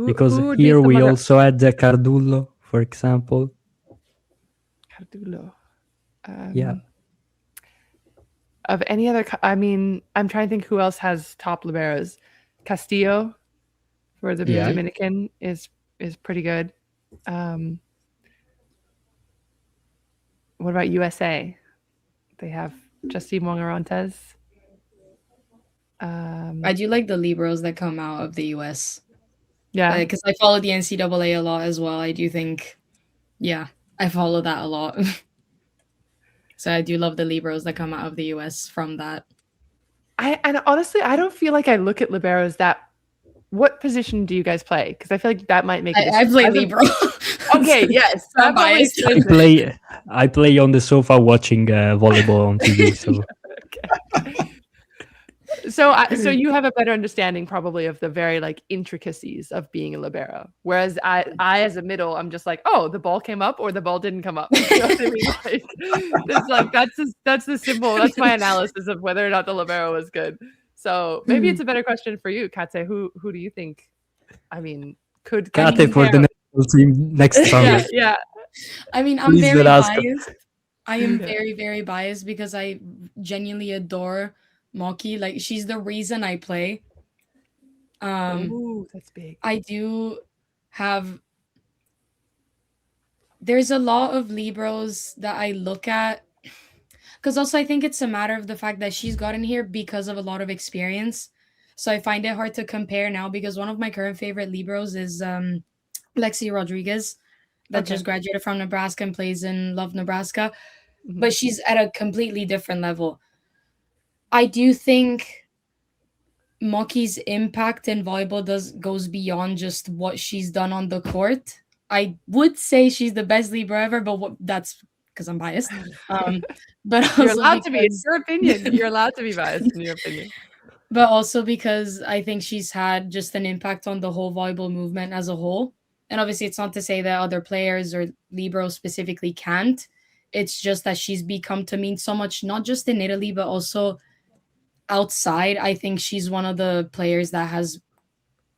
Speaker 1: Because here we also had Cardullo, for example.
Speaker 4: Cardullo.
Speaker 1: Yeah.
Speaker 4: Of any other, I mean, I'm trying to think who else has top liberos. Castillo for the Dominican is pretty good. What about USA? They have Justine Mongarantes.
Speaker 2: I do like the liberos that come out of the US.
Speaker 4: Yeah,
Speaker 2: because I follow the NCAA a lot as well. I do think, I follow that a lot. So I do love the liberos that come out of the US from that.
Speaker 4: And honestly, I don't feel like I look at liberos that. What position do you guys play? Because I feel like that might make.
Speaker 2: I play libero.
Speaker 4: Okay, yes,
Speaker 2: I'm biased.
Speaker 1: I play on the sofa watching volleyball on TV. So.
Speaker 4: Okay. So you have a better understanding probably of the very like intricacies of being a libero, whereas I as a middle, I'm just like, oh, the ball came up or the ball didn't come up. You know what I mean? Like, it's like that's the simple. That's my analysis of whether or not the libero was good. So maybe it's a better question for you, Kate. Who do you think? I mean, could
Speaker 1: Kate for the national team next summer?
Speaker 4: Yeah.
Speaker 2: I mean, I'm very biased. I am very, very biased because I genuinely adore Maki. Like, she's the reason I play.
Speaker 4: Ooh, that's big.
Speaker 2: I do have. There's a lot of liberos that I look at. Because also I think it's a matter of the fact that she's gotten here because of a lot of experience. So I find it hard to compare now because one of my current favorite liberos is Lexi Rodriguez that just graduated from Nebraska and plays in Love, Nebraska. Mm-hmm. But she's at a completely different level. I do think Moki's impact in volleyball goes beyond just what she's done on the court. I would say she's the best libero ever, but that's because I'm biased. But
Speaker 4: you're allowed to be, in your opinion. You're allowed to be biased in your opinion.
Speaker 2: But also because I think she's had just an impact on the whole volleyball movement as a whole. And obviously, it's not to say that other players or liberos specifically can't. It's just that she's become to mean so much, not just in Italy, but also outside. I think she's one of the players that has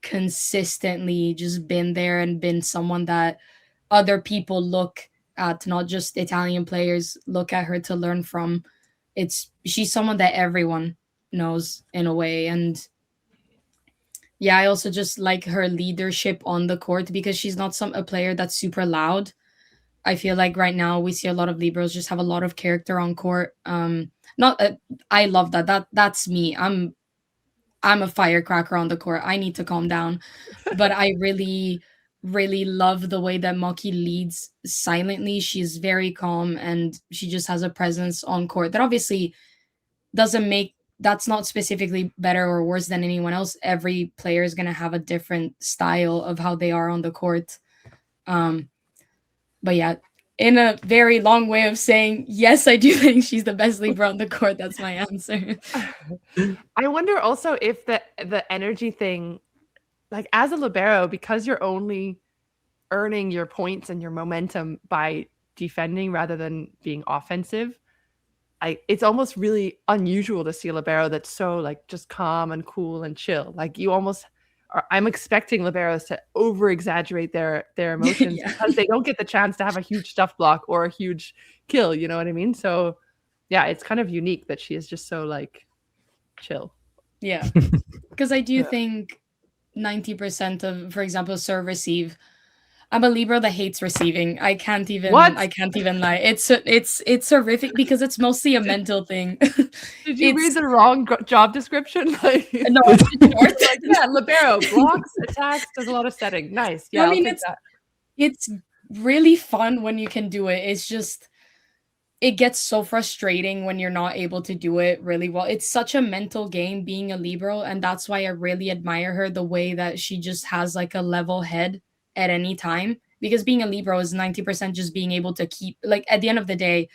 Speaker 2: consistently just been there and been someone that other people look at, not just Italian players look at her to learn from. She's someone that everyone knows in a way. And yeah, I also just like her leadership on the court because she's not a player that's super loud. I feel like right now we see a lot of liberos just have a lot of character on court. Not I love that. That's me. I'm a firecracker on the court. I need to calm down. But I really, really love the way that Moki leads silently. She's very calm and she just has a presence on court that obviously doesn't make that's not specifically better or worse than anyone else. Every player is going to have a different style of how they are on the court. But yeah, in a very long way of saying, yes, I do think she's the best libero on the court. That's my answer.
Speaker 4: I wonder also if the energy thing, like as a libero, because you're only earning your points and your momentum by defending rather than being offensive, it's almost really unusual to see a libero that's so like just calm and cool and chill. Like you almost I'm expecting liberos to over exaggerate their emotions because they don't get the chance to have a huge stuff block or a huge kill. You know what I mean? So yeah, it's kind of unique that she is just so like chill.
Speaker 2: Yeah, because I do think 90% of, for example, serve receive. I'm a libero that hates receiving. I can't even lie. It's horrific because it's mostly a mental thing.
Speaker 4: Did you read the wrong job description? Like,
Speaker 2: no,
Speaker 4: like, yeah, libero blocks, attacks, does a lot of setting. Nice. Yeah,
Speaker 2: I mean it's really fun when you can do it. It's just it gets so frustrating when you're not able to do it really well. It's such a mental game being a libero, and that's why I really admire her, the way that she just has like a level head at any time, because being a libero is 90% just being able to keep, like, at the end of the day,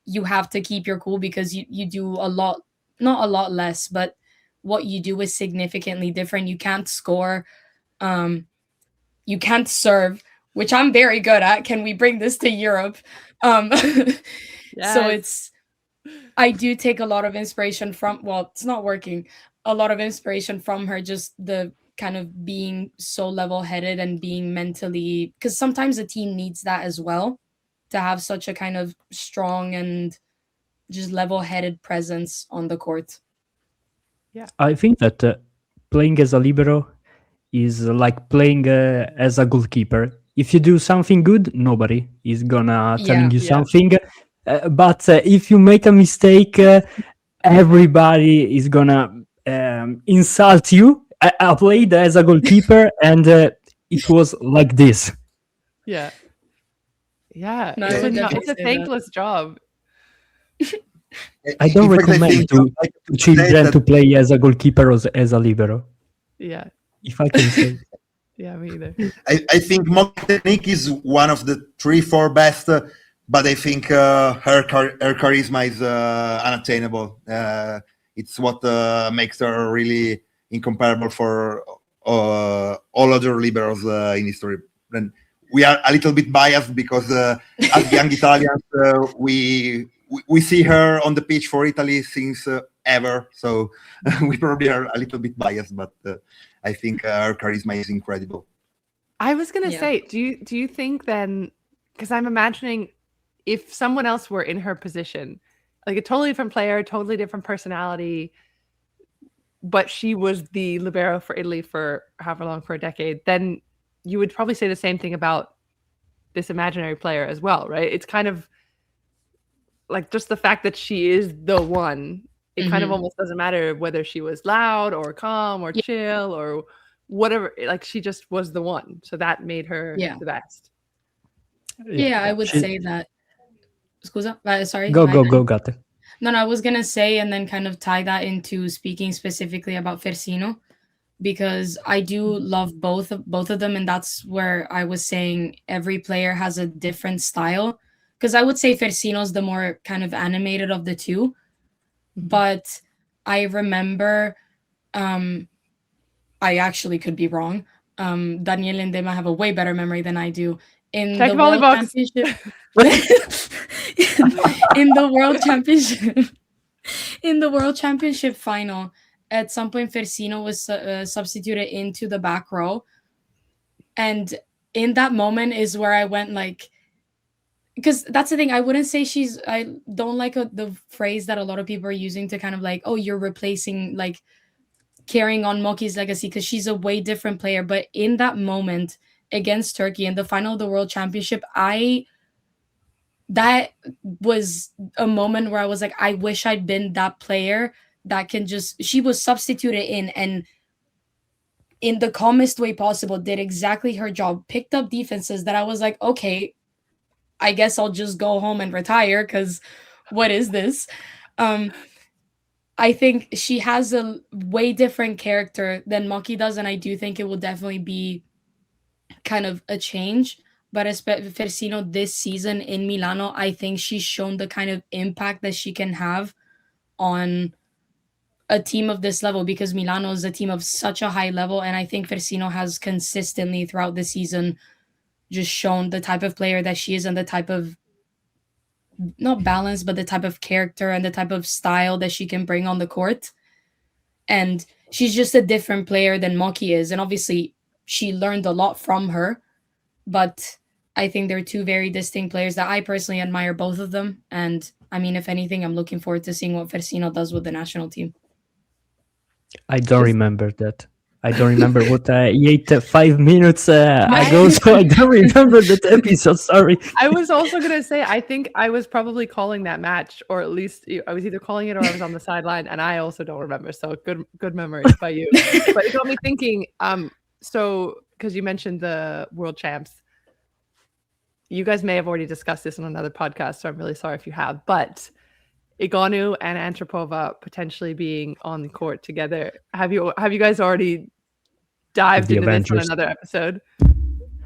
Speaker 2: you have to keep your cool because you do a lot, not a lot less, but what you do is significantly different. You can't score, you can't serve, which I'm very good at. Can we bring this to Europe?
Speaker 4: Yes.
Speaker 2: So I do take a lot of inspiration from, well, it's not working, a lot of inspiration from her, just the kind of being so level-headed and being mentally, because sometimes the team needs that as well, to have such a kind of strong and just level-headed presence on the court.
Speaker 4: Yeah,
Speaker 1: I think that playing as a libero is like playing as a goalkeeper. If you do something good, nobody is gonna telling you something. But if you make a mistake, everybody is gonna insult you. I played as a goalkeeper, and it was like this.
Speaker 4: Yeah.
Speaker 2: No,
Speaker 4: It's a thankless job.
Speaker 1: I don't recommend to children to play as a goalkeeper or as a libero.
Speaker 4: Yeah.
Speaker 1: If I can say.
Speaker 4: Yeah, me either.
Speaker 3: I think Moki's technique is one of the 3-4 best, but I think her charisma is unattainable. It's what makes her really incomparable for all other liberos in history. And we are a little bit biased because as young Italians, we see her on the pitch for Italy since ever. So we probably are a little bit biased, but I think her charisma is incredible.
Speaker 4: I was gonna say, do you think then? Because I'm imagining if someone else were in her position, like a totally different player, totally different personality, but she was the libero for Italy for however long, for a decade, then you would probably say the same thing about this imaginary player as well, right? It's kind of like just the fact that she is the one. It kind of almost doesn't matter whether she was loud or calm or chill or whatever. Like she just was the one. So that made her the best.
Speaker 2: Yeah, I would say that. Scusa? Sorry.
Speaker 1: Go, Gatte.
Speaker 2: No, I was going to say, and then kind of tie that into speaking specifically about Fersino, because I do love both of them. And that's where I was saying every player has a different style. Because I would say Fersino's the more kind of animated of the two. But I remember, I actually could be wrong. Daniele and Dema have a way better memory than I do. In the World Championship, in the World Championship final, at some point Fersino was substituted into the back row, and in that moment is where I went like, because that's the thing, I wouldn't say I don't like the phrase that a lot of people are using to kind of like, oh, you're replacing, like carrying on Moki's legacy, because she's a way different player. But in that moment against Turkey in the final of the World Championship, I that was a moment where I was like, I wish I'd been that player that can just, she was substituted in and in the calmest way possible, did exactly her job, picked up defenses that I was like, okay, I guess I'll just go home and retire because what is this? I think she has a way different character than Maki does, and I do think it will definitely be kind of a change. But Fersino this season in Milano, I think she's shown the kind of impact that she can have on a team of this level, because Milano is a team of such a high level, and I think Fersino has consistently throughout the season just shown the type of player that she is and the type of, not balance, but the type of character and the type of style that she can bring on the court. And she's just a different player than Maki is. And obviously she learned a lot from her, but I think they're two very distinct players that I personally admire, both of them. And I mean, if anything, I'm looking forward to seeing what Fersino does with the national team.
Speaker 1: I don't remember that. I don't remember what he ate 5 minutes ago, so I don't remember that episode. Sorry.
Speaker 4: I was also going to say, I think I was probably calling that match, or at least I was either calling it or I was on the sideline, and I also don't remember. So good memory by you. But it got me thinking, so because you mentioned the world champs, you guys may have already discussed this on another podcast, so I'm really sorry if you have, but Igonu and Antropova potentially being on the court together. Have you guys already dived into this on another episode?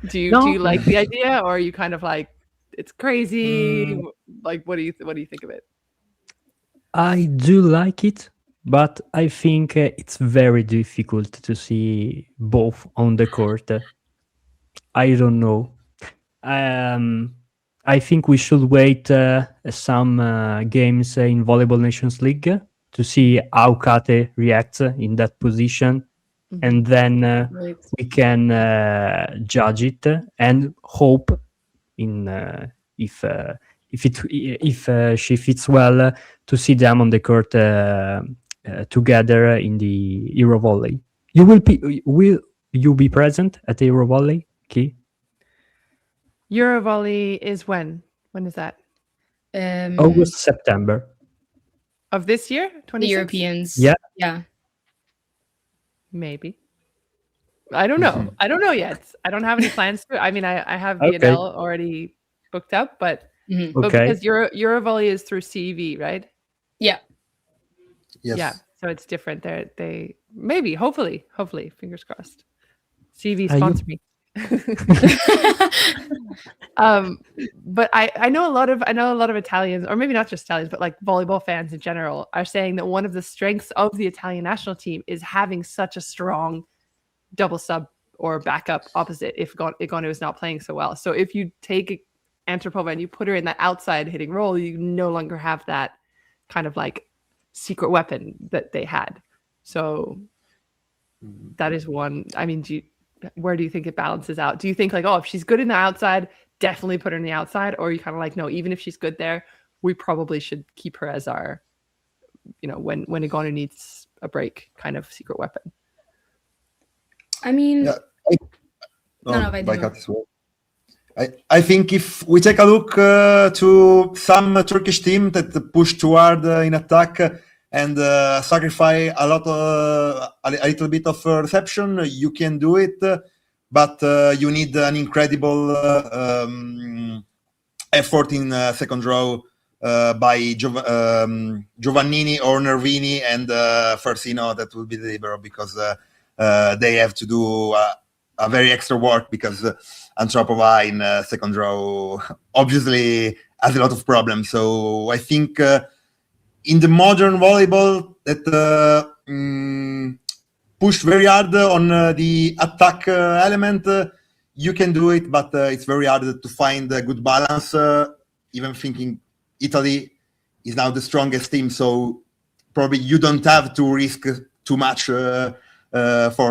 Speaker 4: Do you like the idea, or are you kind of like, it's crazy? Like, what do you think of it?
Speaker 1: I do like it, but I think it's very difficult to see both on the court. I don't know. I think we should wait some games in Volleyball Nations League to see how Kate reacts in that position, and then we can judge it and hope in if she fits well to see them on the court together in the Euro Volley. Will you be present at the Euro Volley, Key?
Speaker 4: Eurovolley is when? When is that?
Speaker 1: August, September.
Speaker 4: Of this year? 26?
Speaker 2: The Europeans.
Speaker 1: Yeah.
Speaker 4: Maybe. I don't know. I don't know yet. I don't have any plans to. I mean, I have BNL already booked up, but because Eurovolley is through CV, right?
Speaker 2: Yeah.
Speaker 3: Yes.
Speaker 4: Yeah. So it's different. They maybe, hopefully, fingers crossed. CV sponsor me. But I know a lot of Italians, or maybe not just Italians, but like volleyball fans in general, are saying that one of the strengths of the Italian national team is having such a strong double sub or backup opposite if Igonu is not playing so well. So if you take Antropova and you put her in that outside hitting role, you no longer have that kind of like secret weapon that they had. So that is one. I mean, where do you think it balances out? Do you think like, oh, if she's good in the outside, definitely put her in the outside? Or are you kind of like, no, even if she's good there, we probably should keep her as our, when Igonu needs a break kind of secret weapon?
Speaker 2: I mean,
Speaker 3: I think if we take a look to some Turkish team that push too hard in attack and sacrifice a little bit of reception, you can do it, but you need an incredible effort in second row by Giovannini or Nervini and Fersino. That will be the libero, because they have to do a very extra work, because Antropova in second row obviously has a lot of problems. So I think in the modern volleyball that push very hard on the attack element, you can do it, but it's very hard to find a good balance. Even thinking Italy is now the strongest team, so probably you don't have to risk too much for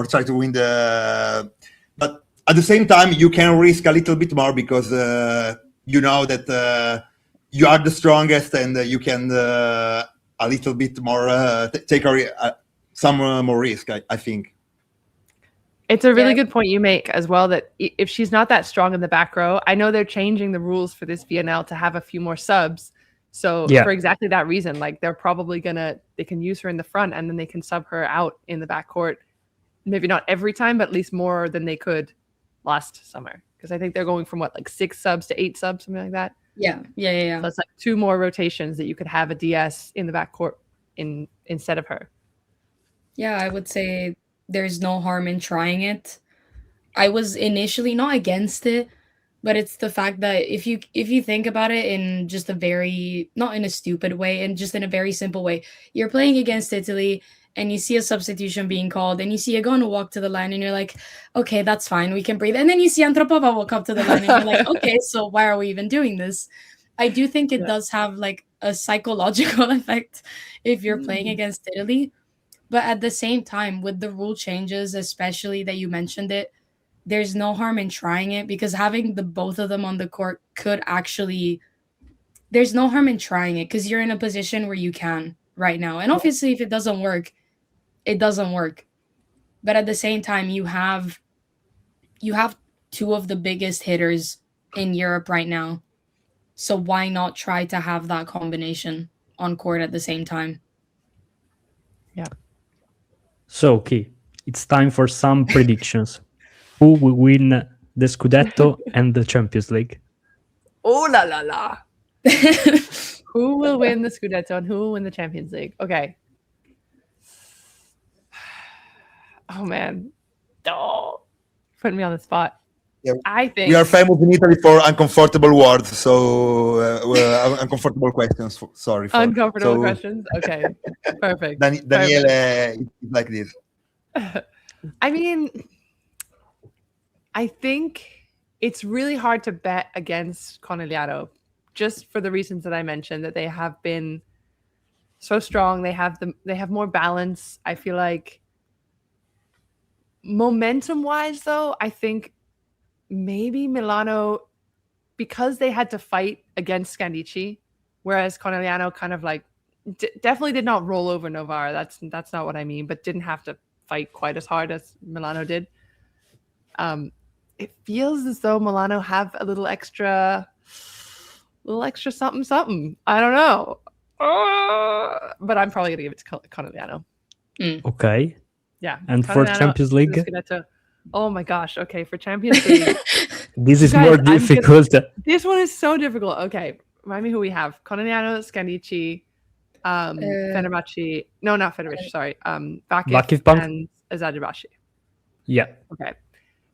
Speaker 3: trying to win the. But at the same time, you can risk a little bit more, because you know that you are the strongest, and you can a little bit more take some more risk, I think.
Speaker 4: It's a really good point you make as well, that if she's not that strong in the back row, I know they're changing the rules for this VNL to have a few more subs. So for exactly that reason, like they're probably they can use her in the front and then they can sub her out in the backcourt. Maybe not every time, but at least more than they could last summer. Because I think they're going from 6 subs to 8 subs, something like that.
Speaker 2: Yeah. So
Speaker 4: that's like 2 more rotations that you could have a DS in the backcourt instead of her.
Speaker 2: Yeah, I would say there's no harm in trying it. I was initially not against it, but it's the fact that if you think about it in just a very, not in a stupid way, and just in a very simple way, you're playing against Italy and you see a substitution being called and you see Agano walk to the line and you're like, okay, that's fine, we can breathe. And then you see Antropova walk up to the line and you're like, okay, so why are we even doing this? I do think it does have like a psychological effect if you're playing against Italy. But at the same time, with the rule changes, especially that you mentioned it, there's no harm in trying it, because having the both of them on the court could actually, there's no harm in trying it because you're in a position where you can right now. And obviously, if it doesn't work, it doesn't work. But at the same time, you have 2 of the biggest hitters in Europe right now. So why not try to have that combination on court at the same time?
Speaker 4: Yeah.
Speaker 1: So, Key, it's time for some predictions. Who will win the Scudetto and the Champions League?
Speaker 4: Oh la la la. Who will win the Scudetto and who will win the Champions League? Okay. Oh man. Oh, putting me on the spot.
Speaker 3: Yeah,
Speaker 4: I think
Speaker 3: we are famous in Italy for uncomfortable words, so uncomfortable questions. Sorry.
Speaker 4: Uncomfortable questions. Okay, perfect.
Speaker 3: Daniele is like this.
Speaker 4: I mean, I think it's really hard to bet against Conegliano, just for the reasons that I mentioned, that they have been so strong. They have more balance. I feel like momentum-wise, though, I think maybe Milano, because they had to fight against Scandicci, whereas Conegliano kind of like definitely did not roll over Novara. That's not what I mean, but didn't have to fight quite as hard as Milano did. It feels as though Milano have a little extra something. I don't know. But I'm probably gonna give it to Conegliano.
Speaker 1: Okay.
Speaker 4: Yeah.
Speaker 1: And for Champions League?
Speaker 4: Oh my gosh. Okay, for Champions League.
Speaker 1: This is more difficult.
Speaker 4: This one is so difficult. Okay. Remind me who we have. Conegliano, Scandicci, Fenerbahce. No, not Fenerbahce. Sorry. Vakif and Eczacıbaşı.
Speaker 1: Yeah.
Speaker 4: Okay.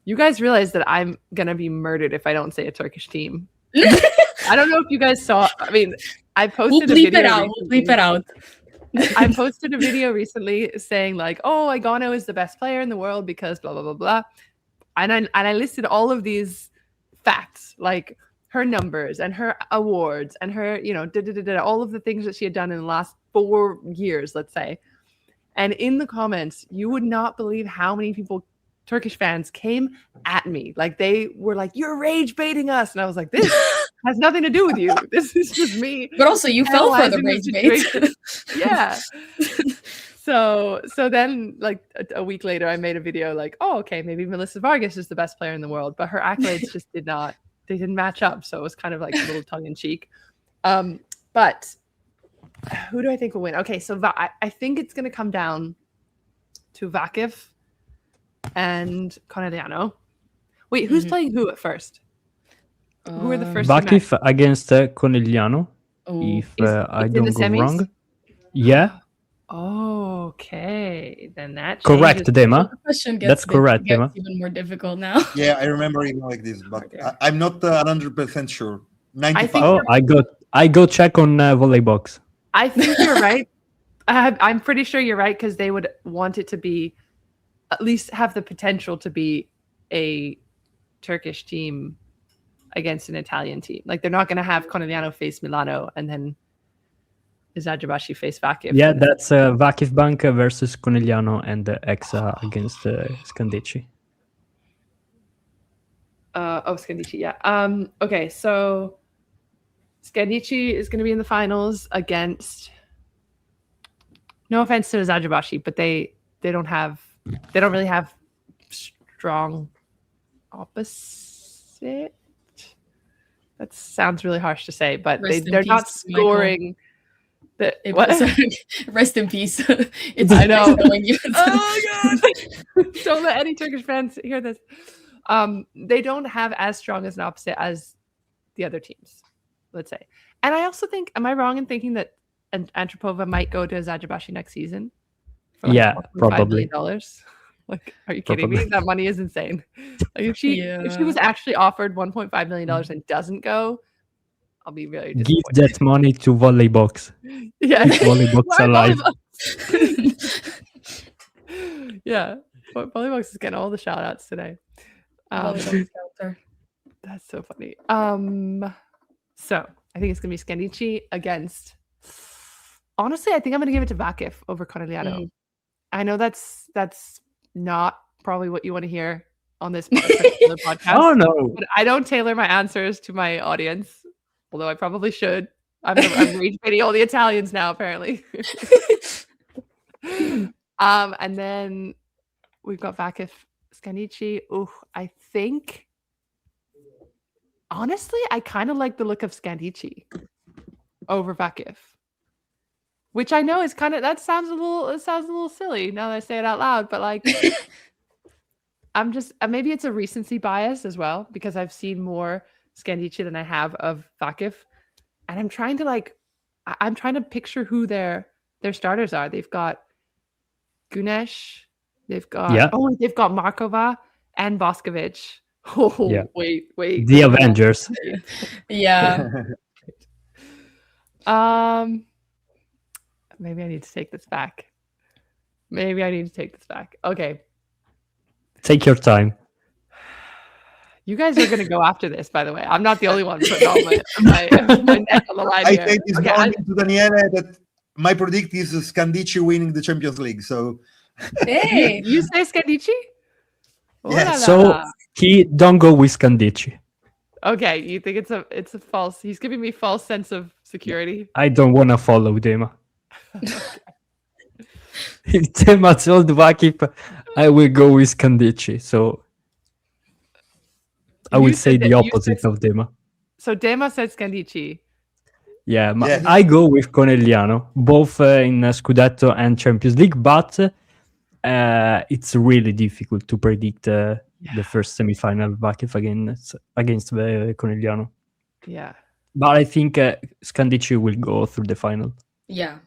Speaker 4: You guys realize that I'm going to be murdered if I don't say a Turkish team. I don't know if you guys saw. I mean, I posted a video.
Speaker 2: We'll bleep it out.
Speaker 4: I posted a video recently saying like, oh, Agano is the best player in the world because blah, blah, blah, blah. And I listed all of these facts, like her numbers and her awards and her, all of the things that she had done in the last 4 years, let's say. And in the comments, you would not believe how many people, Turkish fans, came at me. Like they were like, you're rage baiting us. And I was like, this has nothing to do with you. This is just me.
Speaker 2: But also you fell for the rage bait.
Speaker 4: Yeah. So then like a week later, I made a video like, oh, okay, maybe Melissa Vargas is the best player in the world, but her accolades just didn't match up. So it was kind of like a little tongue in cheek. But who do I think will win? Okay, so I think it's going to come down to Vakif and Conegliano. Wait, who's playing who at first? Who are the first?
Speaker 1: Vakif against Conegliano. If I don't go wrong. Yeah.
Speaker 4: Okay, then that
Speaker 1: correct, Dema.
Speaker 2: That's
Speaker 1: correct, Dema.
Speaker 2: Even more difficult now.
Speaker 3: Yeah, I remember it like this, but I'm not 100% sure. 95.
Speaker 1: Oh, I go check on Volleybox.
Speaker 4: I think you're right. I'm pretty sure you're right because they would want it to be, at least have the potential to be a Turkish team against an Italian team. Like they're not going to have Conegliano face Milano and then Eczacıbaşı face Vakif.
Speaker 1: Yeah, that's Vakif Bank versus Conegliano and Exa against Scandicci.
Speaker 4: Scandicci, yeah. Okay, so Scandicci is going to be in the finals against, no offense to Eczacıbaşı, but they don't really have strong opposite. That sounds really harsh to say, but they're not scoring.
Speaker 2: Rest in peace.
Speaker 4: I know. Oh god! Don't let any Turkish fans hear this. They don't have as strong as an opposite as the other teams, let's say. And I also think, am I wrong in thinking that Antropova might go to Zajabashi next season?
Speaker 1: For like probably
Speaker 4: $5 million? Like, are you kidding me? That money is insane. Like if she was actually offered $1.5 million and doesn't go, I'll be really disappointed.
Speaker 1: Give that money to Volleybox.
Speaker 4: Yeah,
Speaker 1: Volleybox alive.
Speaker 4: Yeah, Volleybox is getting all the shout outs today. That's so funny. So I think it's gonna be Scandicci against. Honestly, I think I'm gonna give it to Vakif over Conegliano. I know that's not probably what you want to hear on this podcast.
Speaker 1: Oh no!
Speaker 4: But I don't tailor my answers to my audience, although I probably should. I'm rage baiting all the Italians now, apparently. And then we've got Vakif, Scandicci. Oh, I think. Honestly, I kind of like the look of Scandicci over Vakif, which I know is kind of that sounds a little silly now that I say it out loud, but like I'm just maybe it's a recency bias as well because I've seen more Scandicci than I have of Vakif, and I'm trying to picture who their starters are. They've got Gunesh, they've got Markova and Boskovic. Oh, yeah. Wait.
Speaker 1: The Avengers.
Speaker 2: Yeah.
Speaker 4: Maybe I need to take this back. Okay.
Speaker 1: Take your time.
Speaker 4: You guys are going to go after this, by the way. I'm not the only one putting all my neck on the line here.
Speaker 3: I think it's going to Daniele that my predict is Scandicci winning the Champions League. So,
Speaker 4: hey, you say Scandicci?
Speaker 3: Yeah.
Speaker 1: So don't go with Scandicci.
Speaker 4: Okay, you think it's a false? He's giving me false sense of security.
Speaker 1: I don't want to follow Dema. If Dema told Vakif, I will go with Scandicci. So I will say the opposite of Dema.
Speaker 4: So Dema said Scandicci.
Speaker 1: Yeah, I go with Conegliano, both in Scudetto and Champions League, but it's really difficult to predict the first semi-final Vakif against Conegliano.
Speaker 4: Yeah.
Speaker 1: But I think Scandicci will go through the final.
Speaker 2: Yeah.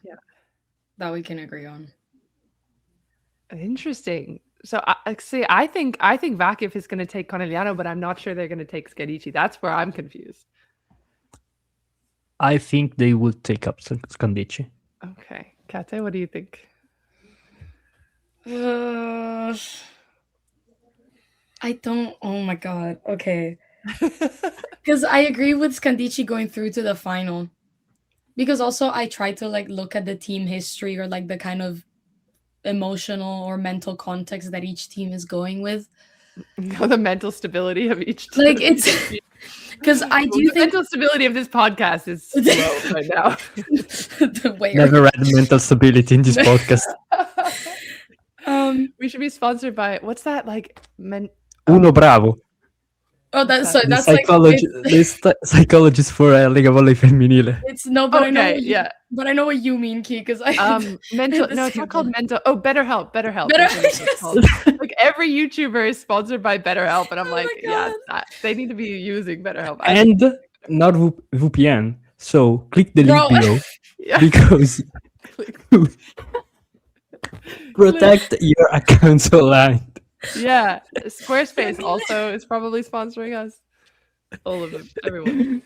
Speaker 2: That we can agree on.
Speaker 4: Interesting. So I think Vakif is going to take Conegliano, but I'm not sure they're going to take Scandicci. That's where I'm confused.
Speaker 1: I think they will take up Scandicci.
Speaker 4: Okay. Kate, what do you think?
Speaker 2: I don't. Oh my god. Okay. Because I agree with Scandicci going through to the final. Because also I try to look at the team history or the kind of emotional or mental context that each team is going with.
Speaker 4: The mental stability of each team.
Speaker 2: It's because I do think
Speaker 4: the mental stability of this podcast is low right now.
Speaker 1: Never had mental stability in this podcast.
Speaker 4: We should be sponsored by what's that
Speaker 1: Uno Bravo.
Speaker 2: Oh, that's
Speaker 1: psychologist for Lega Volley Femminile.
Speaker 2: It's no, but okay, but I know what you mean, Key, because
Speaker 4: mental. No, it's not called mental. Oh, BetterHelp. Like every YouTuber is sponsored by BetterHelp, and I'm they need to be using BetterHelp.
Speaker 1: And not VPN. So click the link below because protect your accounts online.
Speaker 4: Yeah, Squarespace also is probably sponsoring us. All of them, everyone.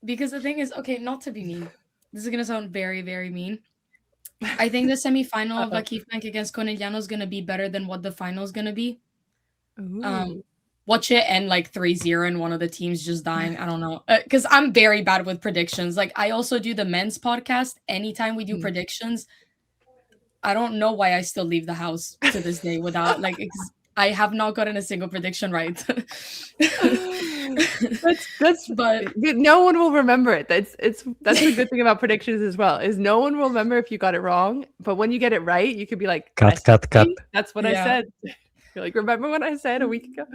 Speaker 2: Because the thing is, okay, not to be mean. This is gonna sound very, very mean. I think the semi-final of Vakif Bank against Conegliano is gonna be better than what the final is gonna be. Watch it end 3-0 and one of the teams just dying. I don't know, because I'm very bad with predictions. I also do the men's podcast. Anytime we do predictions, I don't know why I still leave the house to this day without I have not gotten a single prediction right.
Speaker 4: But no one will remember it. That's the good thing about predictions as well, is no one will remember if you got it wrong. But when you get it right, you could be like,
Speaker 1: cut.
Speaker 4: That's what I said. You're like, remember what I said a week ago?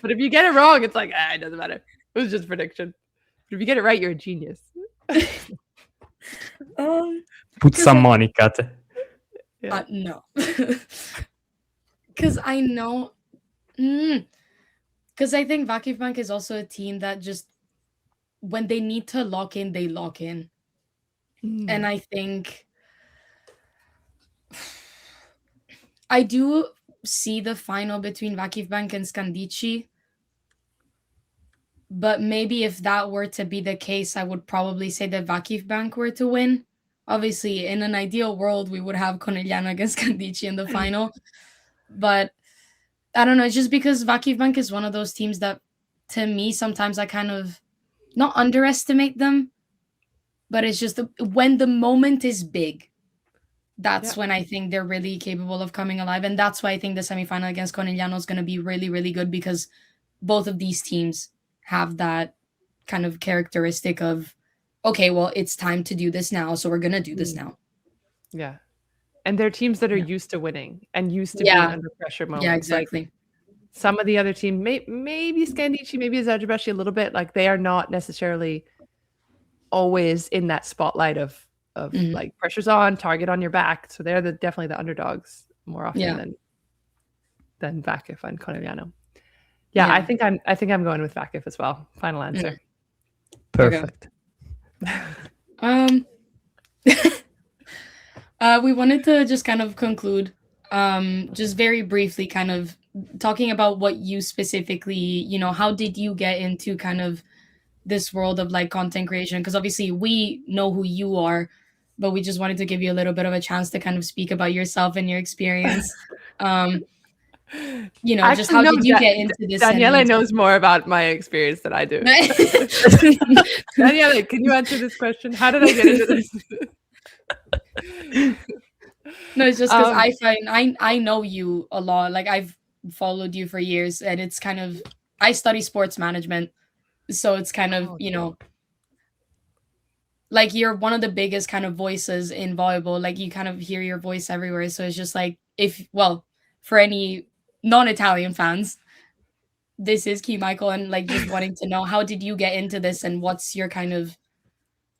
Speaker 4: But if you get it wrong, it's like, it doesn't matter. It was just prediction. But if you get it right, you're a genius.
Speaker 1: Put some money, Kat.
Speaker 2: No. Because I know... Because I think VakifBank is also a team that just, when they need to lock in, they lock in. And I think I do see the final between VakifBank and Scandicci. But maybe if that were to be the case, I would probably say that VakifBank were to win. Obviously, in an ideal world, we would have Conegliano against Scandicci in the final. But I don't know. It's just because VakifBank is one of those teams that, to me, sometimes I kind of not underestimate them, but it's just when the moment is big, that's when I think they're really capable of coming alive. And that's why I think the semifinal against Conegliano is going to be really, really good, because both of these teams have that kind of characteristic of, okay, well, it's time to do this now, so we're going to do this now.
Speaker 4: Yeah. And they're teams that are used to winning and used to being under pressure moments.
Speaker 2: Yeah, exactly.
Speaker 4: Like, some of the other teams, maybe Scandicci, maybe Azerbaijan a little bit, like they are not necessarily always in that spotlight of like pressure's on, target on your back. So they're definitely the underdogs more often than Vakif and Conegliano. Yeah, I think I'm going with Vakif as well. Final answer.
Speaker 1: Perfect.
Speaker 2: We wanted to just kind of conclude, just very briefly, kind of talking about what you specifically, how did you get into kind of this world of like content creation? Because obviously we know who you are, but we just wanted to give you a little bit of a chance to kind of speak about yourself and your experience. Actually, just how did you get into this?
Speaker 4: Daniele knows more about my experience than I do. Daniele, can you answer this question? How did I get into this?
Speaker 2: No, it's just because I find I know you a lot. Like I've followed you for years, and it's kind of, I study sports management, so it's kind of like you're one of the biggest kind of voices in volleyball. Like you kind of hear your voice everywhere. So it's just like, for any non-Italian fans, this is CI MICHEL, and like just wanting to know, how did you get into this, and what's your kind of,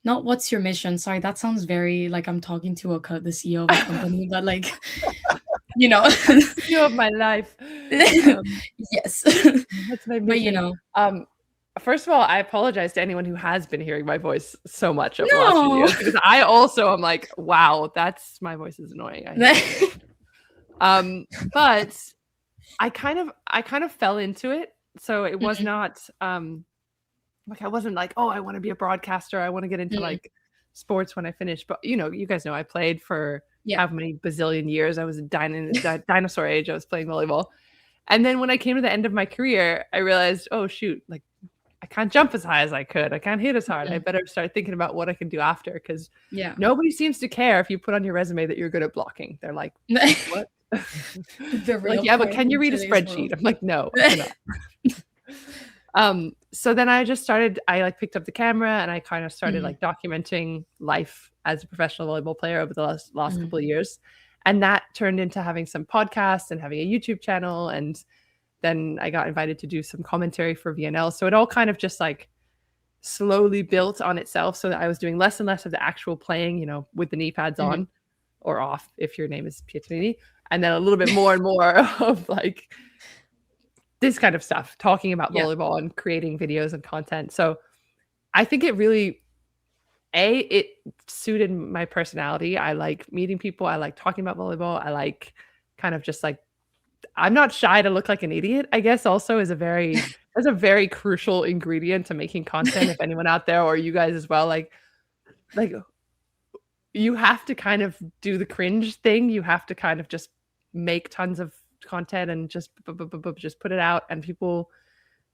Speaker 2: not what's your mission? Sorry, that sounds very like I'm talking to the CEO of a company, but like,
Speaker 4: CEO of my life.
Speaker 2: Yes.
Speaker 4: That's my mission. But first of all, I apologize to anyone who has been hearing my voice so much over the last few years, because I also am like, wow, my voice is annoying. But I kind of fell into it, so it was not like I wasn't like, oh, I want to be a broadcaster, I want to get into like sports when I finish. But you guys know I played for how many bazillion years. I was a dinosaur age. I was playing volleyball, and then when I came to the end of my career, I realized, oh shoot, like I can't jump as high as I could. I can't hit as hard. I better start thinking about what I can do after, because nobody seems to care if you put on your resume that you're good at blocking. They're like, what? Like, yeah, but can you read a spreadsheet? World. I'm like, no, I cannot. So then I just started, I like picked up the camera and I kind of started like documenting life as a professional volleyball player over the last couple of years. And that turned into having some podcasts and having a YouTube channel. And then I got invited to do some commentary for VNL. So it all kind of just like slowly built on itself, so that I was doing less and less of the actual playing, with the knee pads on or off if your name is Pietrini. And then a little bit more and more of like this kind of stuff, talking about volleyball and creating videos and content. So I think it really, it suited my personality. I like meeting people. I like talking about volleyball. I like kind of just like, I'm not shy to look like an idiot, I guess also that's a very crucial ingredient to making content. If anyone out there, or you guys as well, like you have to kind of do the cringe thing. You have to kind of just make tons of content and just put it out, and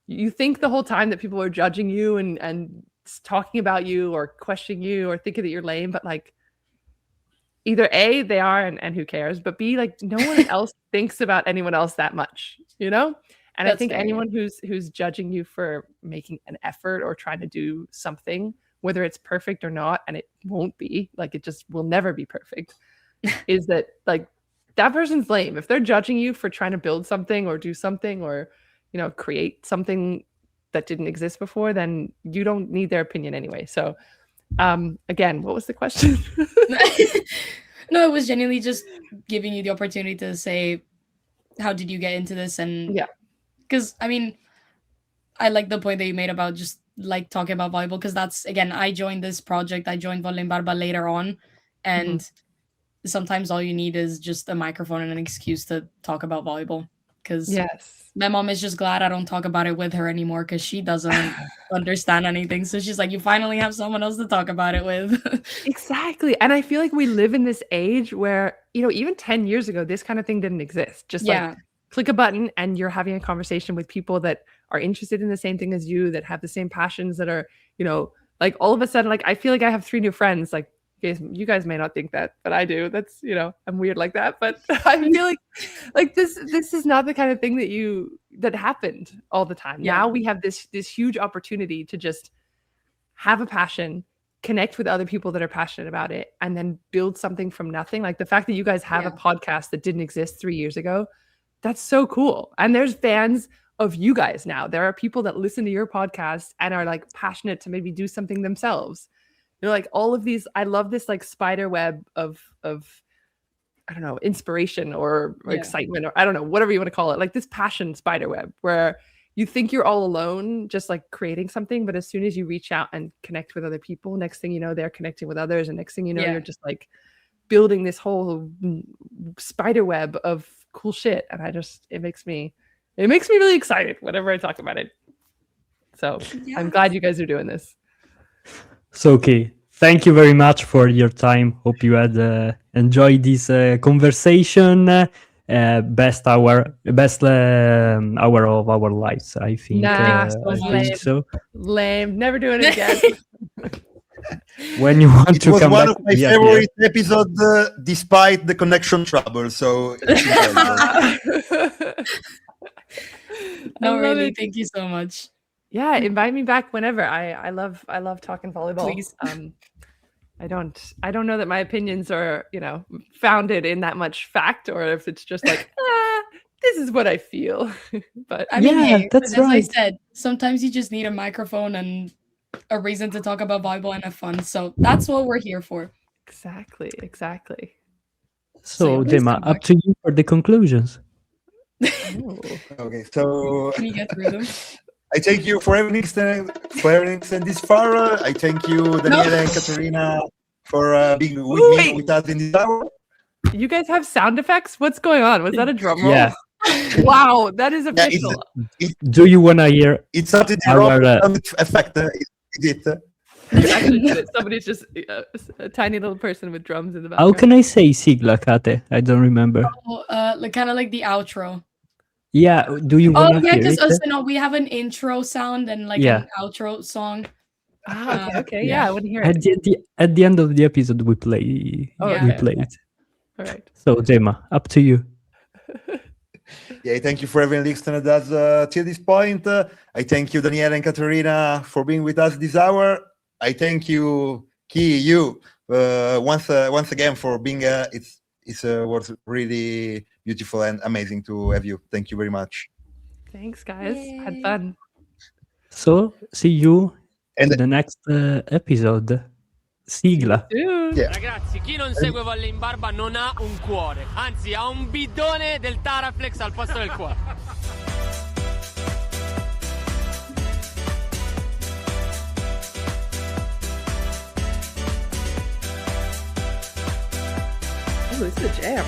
Speaker 4: you think the whole time that people are judging you and talking about you or questioning you or thinking that you're lame, but like either A, they are, and who cares, but B, like no one else thinks about anyone else that much, you know? And I
Speaker 2: That's
Speaker 4: think
Speaker 2: fair, yeah.
Speaker 4: anyone who's judging you for making an effort or trying to do something, whether it's perfect or not, and it won't be, like it just will never be perfect, is that like that person's lame. If they're judging you for trying to build something or do something or, you know, create something that didn't exist before, then you don't need their opinion anyway. So again, what was the question?
Speaker 2: No, it was genuinely just giving you the opportunity to say, how did you get into this? And
Speaker 4: Yeah.
Speaker 2: because I mean, I like the point that you made about just like talking about volleyball, because that's, again, I joined this project. I joined Volley and Barba later on, and sometimes all you need is just a microphone and an excuse to talk about volleyball. Because
Speaker 4: Yes.
Speaker 2: my mom is just glad I don't talk about it with her anymore, because she doesn't understand anything. So she's like, you finally have someone else to talk about it with.
Speaker 4: Exactly. And I feel like we live in this age where, you know, even 10 years ago, this kind of thing didn't exist. Just
Speaker 2: Yeah.
Speaker 4: like click a button and you're having a conversation with people that are interested in the same thing as you, that have the same passions, that are, you know, like all of a sudden, like I feel like I have 3 new friends. Like you guys may not think that, but I do. That's, you know, I'm weird like that. But I feel like this is not the kind of thing that happened all the time.
Speaker 2: Yeah.
Speaker 4: Now we have this huge opportunity to just have a passion, connect with other people that are passionate about it, and then build something from nothing. Like the fact that you guys have a podcast that didn't exist 3 years ago, that's so cool. And there's fans of you guys now. There are people that listen to your podcast and are like passionate to maybe do something themselves. You know, like all of these, I love this like spider web of I don't know, inspiration or excitement, or I don't know, whatever you want to call it, like this passion spider web where you think you're all alone, just like creating something. But as soon as you reach out and connect with other people, next thing you know, they're connecting with others. And next thing you know, you're just like building this whole spider web of cool shit. And it makes me really excited whenever I talk about it. So I'm glad you guys are doing this.
Speaker 1: So, okay. Thank you very much for your time. Hope you had enjoyed this conversation. Best hour of our lives, I think.
Speaker 4: Nah,
Speaker 1: I think so.
Speaker 4: Lame. Never doing it again.
Speaker 1: When you want
Speaker 3: It
Speaker 1: to
Speaker 3: was
Speaker 1: come
Speaker 3: one
Speaker 1: back,
Speaker 3: of my favorite episodes, despite the connection trouble. So it's incredible.
Speaker 2: No, really, thank you so much.
Speaker 4: Yeah, invite me back whenever. I love talking volleyball.
Speaker 2: Please.
Speaker 4: I don't know that my opinions are, you know, founded in that much fact, or if it's just like, this is what I feel. But
Speaker 2: I mean,
Speaker 1: Yeah, that's
Speaker 2: as
Speaker 1: right.
Speaker 2: I said, sometimes you just need a microphone and a reason to talk about volleyball and have fun. So that's what we're here for.
Speaker 4: exactly.
Speaker 1: So,
Speaker 2: please
Speaker 1: Gemma,
Speaker 2: come
Speaker 1: up
Speaker 2: back.
Speaker 1: to you for the conclusions.
Speaker 4: Oh.
Speaker 3: Okay, so
Speaker 2: Can you get through them?
Speaker 3: I thank you for having extended this far. I thank you, Daniela and Katerina, for being with us in this hour.
Speaker 4: You guys have sound effects? What's going on? Was that a drum roll?
Speaker 1: Yeah.
Speaker 4: Wow, that is
Speaker 3: Yeah,
Speaker 4: official.
Speaker 1: Do you want to hear
Speaker 3: it's not a
Speaker 1: Our,
Speaker 3: sound effect. Is it?
Speaker 4: Actually, somebody's just a tiny little person with drums in the
Speaker 1: how
Speaker 4: background.
Speaker 1: can I say sigla, Kate? I don't remember.
Speaker 2: Like, kind of like the outro.
Speaker 1: Yeah, do you
Speaker 2: Oh,
Speaker 1: want to
Speaker 2: yeah,
Speaker 1: hear
Speaker 2: because
Speaker 1: it?
Speaker 2: no, we have an intro sound and like
Speaker 1: Yeah.
Speaker 2: an outro song.
Speaker 4: Okay,
Speaker 1: Yeah.
Speaker 4: I wouldn't hear
Speaker 1: At
Speaker 4: it.
Speaker 1: at the end of the episode, we play.
Speaker 4: Oh,
Speaker 1: we
Speaker 2: okay,
Speaker 1: play it.
Speaker 4: All right.
Speaker 1: So, Gemma, up to you.
Speaker 3: Yeah, thank you for having listened to us till this point. I thank you, Daniela and Katerina, for being with us this hour. I thank you, Ki, once again for being. It was really beautiful and amazing to have you. Thank you very much.
Speaker 4: Thanks, guys. Had
Speaker 2: Yay.
Speaker 4: fun.
Speaker 1: So, see you
Speaker 3: And
Speaker 1: in the next episode. Sigla.
Speaker 4: Dude.
Speaker 3: Yeah.
Speaker 5: Ragazzi, chi non segue Volley in Barba non ha un cuore, anzi ha un bidone del Taraflex al posto del cuore.
Speaker 4: Ooh, this is a jam.